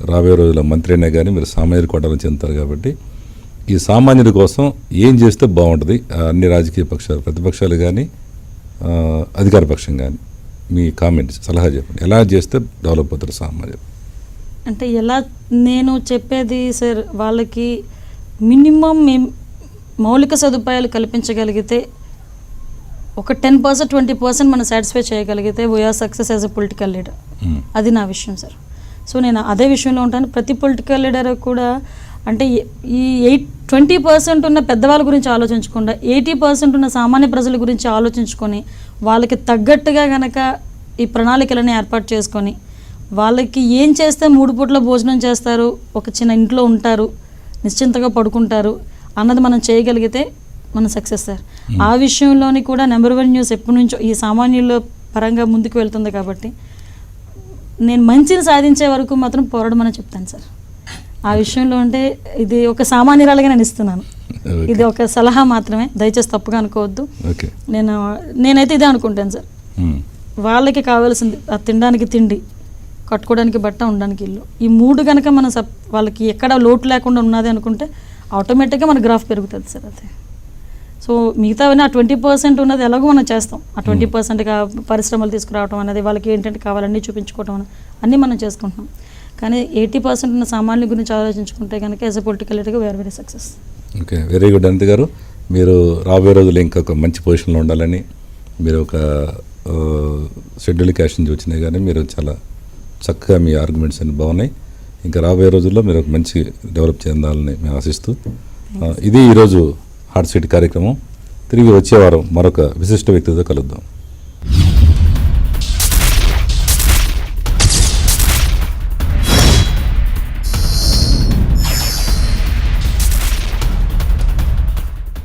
రాబోయే రోజుల్లో మంత్రి అయినా కానీ మీరు సామాన్యుడి కోటాలను చెందుతారు. కాబట్టి ఈ సామాన్యుడి కోసం ఏం చేస్తే బాగుంటుంది, అన్ని రాజకీయ పక్షాలు, ప్రతిపక్షాలు కానీ అధికార పక్షం కానీ మీ కామెంట్స్ సలహా చెప్పండి, ఎలా చేస్తే డెవలప్ అవుతారు సామాన్యుడు? అంటే ఎలా నేను చెప్పేది సార్, వాళ్ళకి మినిమం మౌలిక సదుపాయాలు కల్పించగలిగితే ఒక 10% 20% మనం సాటిస్ఫై చేయగలిగితే we are success as a political leader. అది నా విషయం సార్. సో నేను అదే విషయంలో ఉంటాను. ప్రతి పొలిటికల్ లీడర్ కూడా అంటే ఈ 20% ఉన్న పెద్దవాళ్ళ గురించి ఆలోచించకుండా 80% ఉన్న సామాన్య ప్రజల గురించి ఆలోచించుకొని వాళ్ళకి తగ్గట్టుగా గనక ఈ ప్రణాళికలను ఏర్పాటు చేసుకొని వాళ్ళకి ఏం చేస్తే 3 పూట్ల భోజనం చేస్తారు, ఒక చిన్న ఇంట్లో ఉంటారు, నిశ్చింతగా పడుకుంటారు అన్నది మనం చేయగలిగితే మన సక్సెస్ సార్. ఆ విషయంలోని కూడా నంబర్ 1 న్యూస్ ఎప్పటి నుంచో ఈ సామాన్యుల పరంగా ముందుకు వెళ్తుంది. కాబట్టి నేను మంచిని సాధించే వరకు మాత్రం పోరాడమని చెప్తాను సార్. ఆ విషయంలో అంటే ఇది ఒక సామాన్యురాలుగా నేను ఇస్తున్నాను, ఇది ఒక సలహా మాత్రమే, దయచేసి తప్పుగా అనుకోవద్దు. నేనైతే ఇదే అనుకుంటాను సార్, వాళ్ళకి కావాల్సింది తినడానికి తిండి, కట్టుకోవడానికి బట్ట, ఉండడానికి ఇల్లు, ఈ 3 కనుక మన వాళ్ళకి ఎక్కడ లోటు లేకుండా ఉన్నది అనుకుంటే ఆటోమేటిక్గా మన గ్రాఫ్ పెరుగుతుంది సార్. అదే సో మిగతావన్నీ ఆ 20% ఉన్నది ఎలాగో మనం చేస్తాం. ఆ 20%గా పరిశ్రమలు తీసుకురావడం అనేది, వాళ్ళకి ఏంటంటే కావాలన్నీ చూపించుకోవడం అన్నీ మనం చేసుకుంటున్నాం. కానీ 80% ఉన్న సామాన్యుల గురించి ఆలోచించుకుంటే కనుక యాజ్ ఎ పొలిటికల్ లీడర్గా we are very success. Okay, very good Anitha garu. మీరు రాబోయే రోజులు ఇంకా ఒక మంచి పొజిషన్లో ఉండాలని, మీరు ఒక షెడ్యూల్ క్యాస్ట్ నుంచి వచ్చినాయి కానీ మీరు చాలా చక్కగా మీ ఆర్గ్యుమెంట్స్ అన్ని బాగున్నాయి. ఇంకా రాబోయే రోజుల్లో మీరు ఒక మంచి డెవలప్ చెందాలని మేము ఆశిస్తూ ఇది ఈరోజు హాట్ సీట్ కార్యక్రమం. తిరిగి వచ్చే వారం మరొక విశిష్ట వ్యక్తితో కలుద్దాం.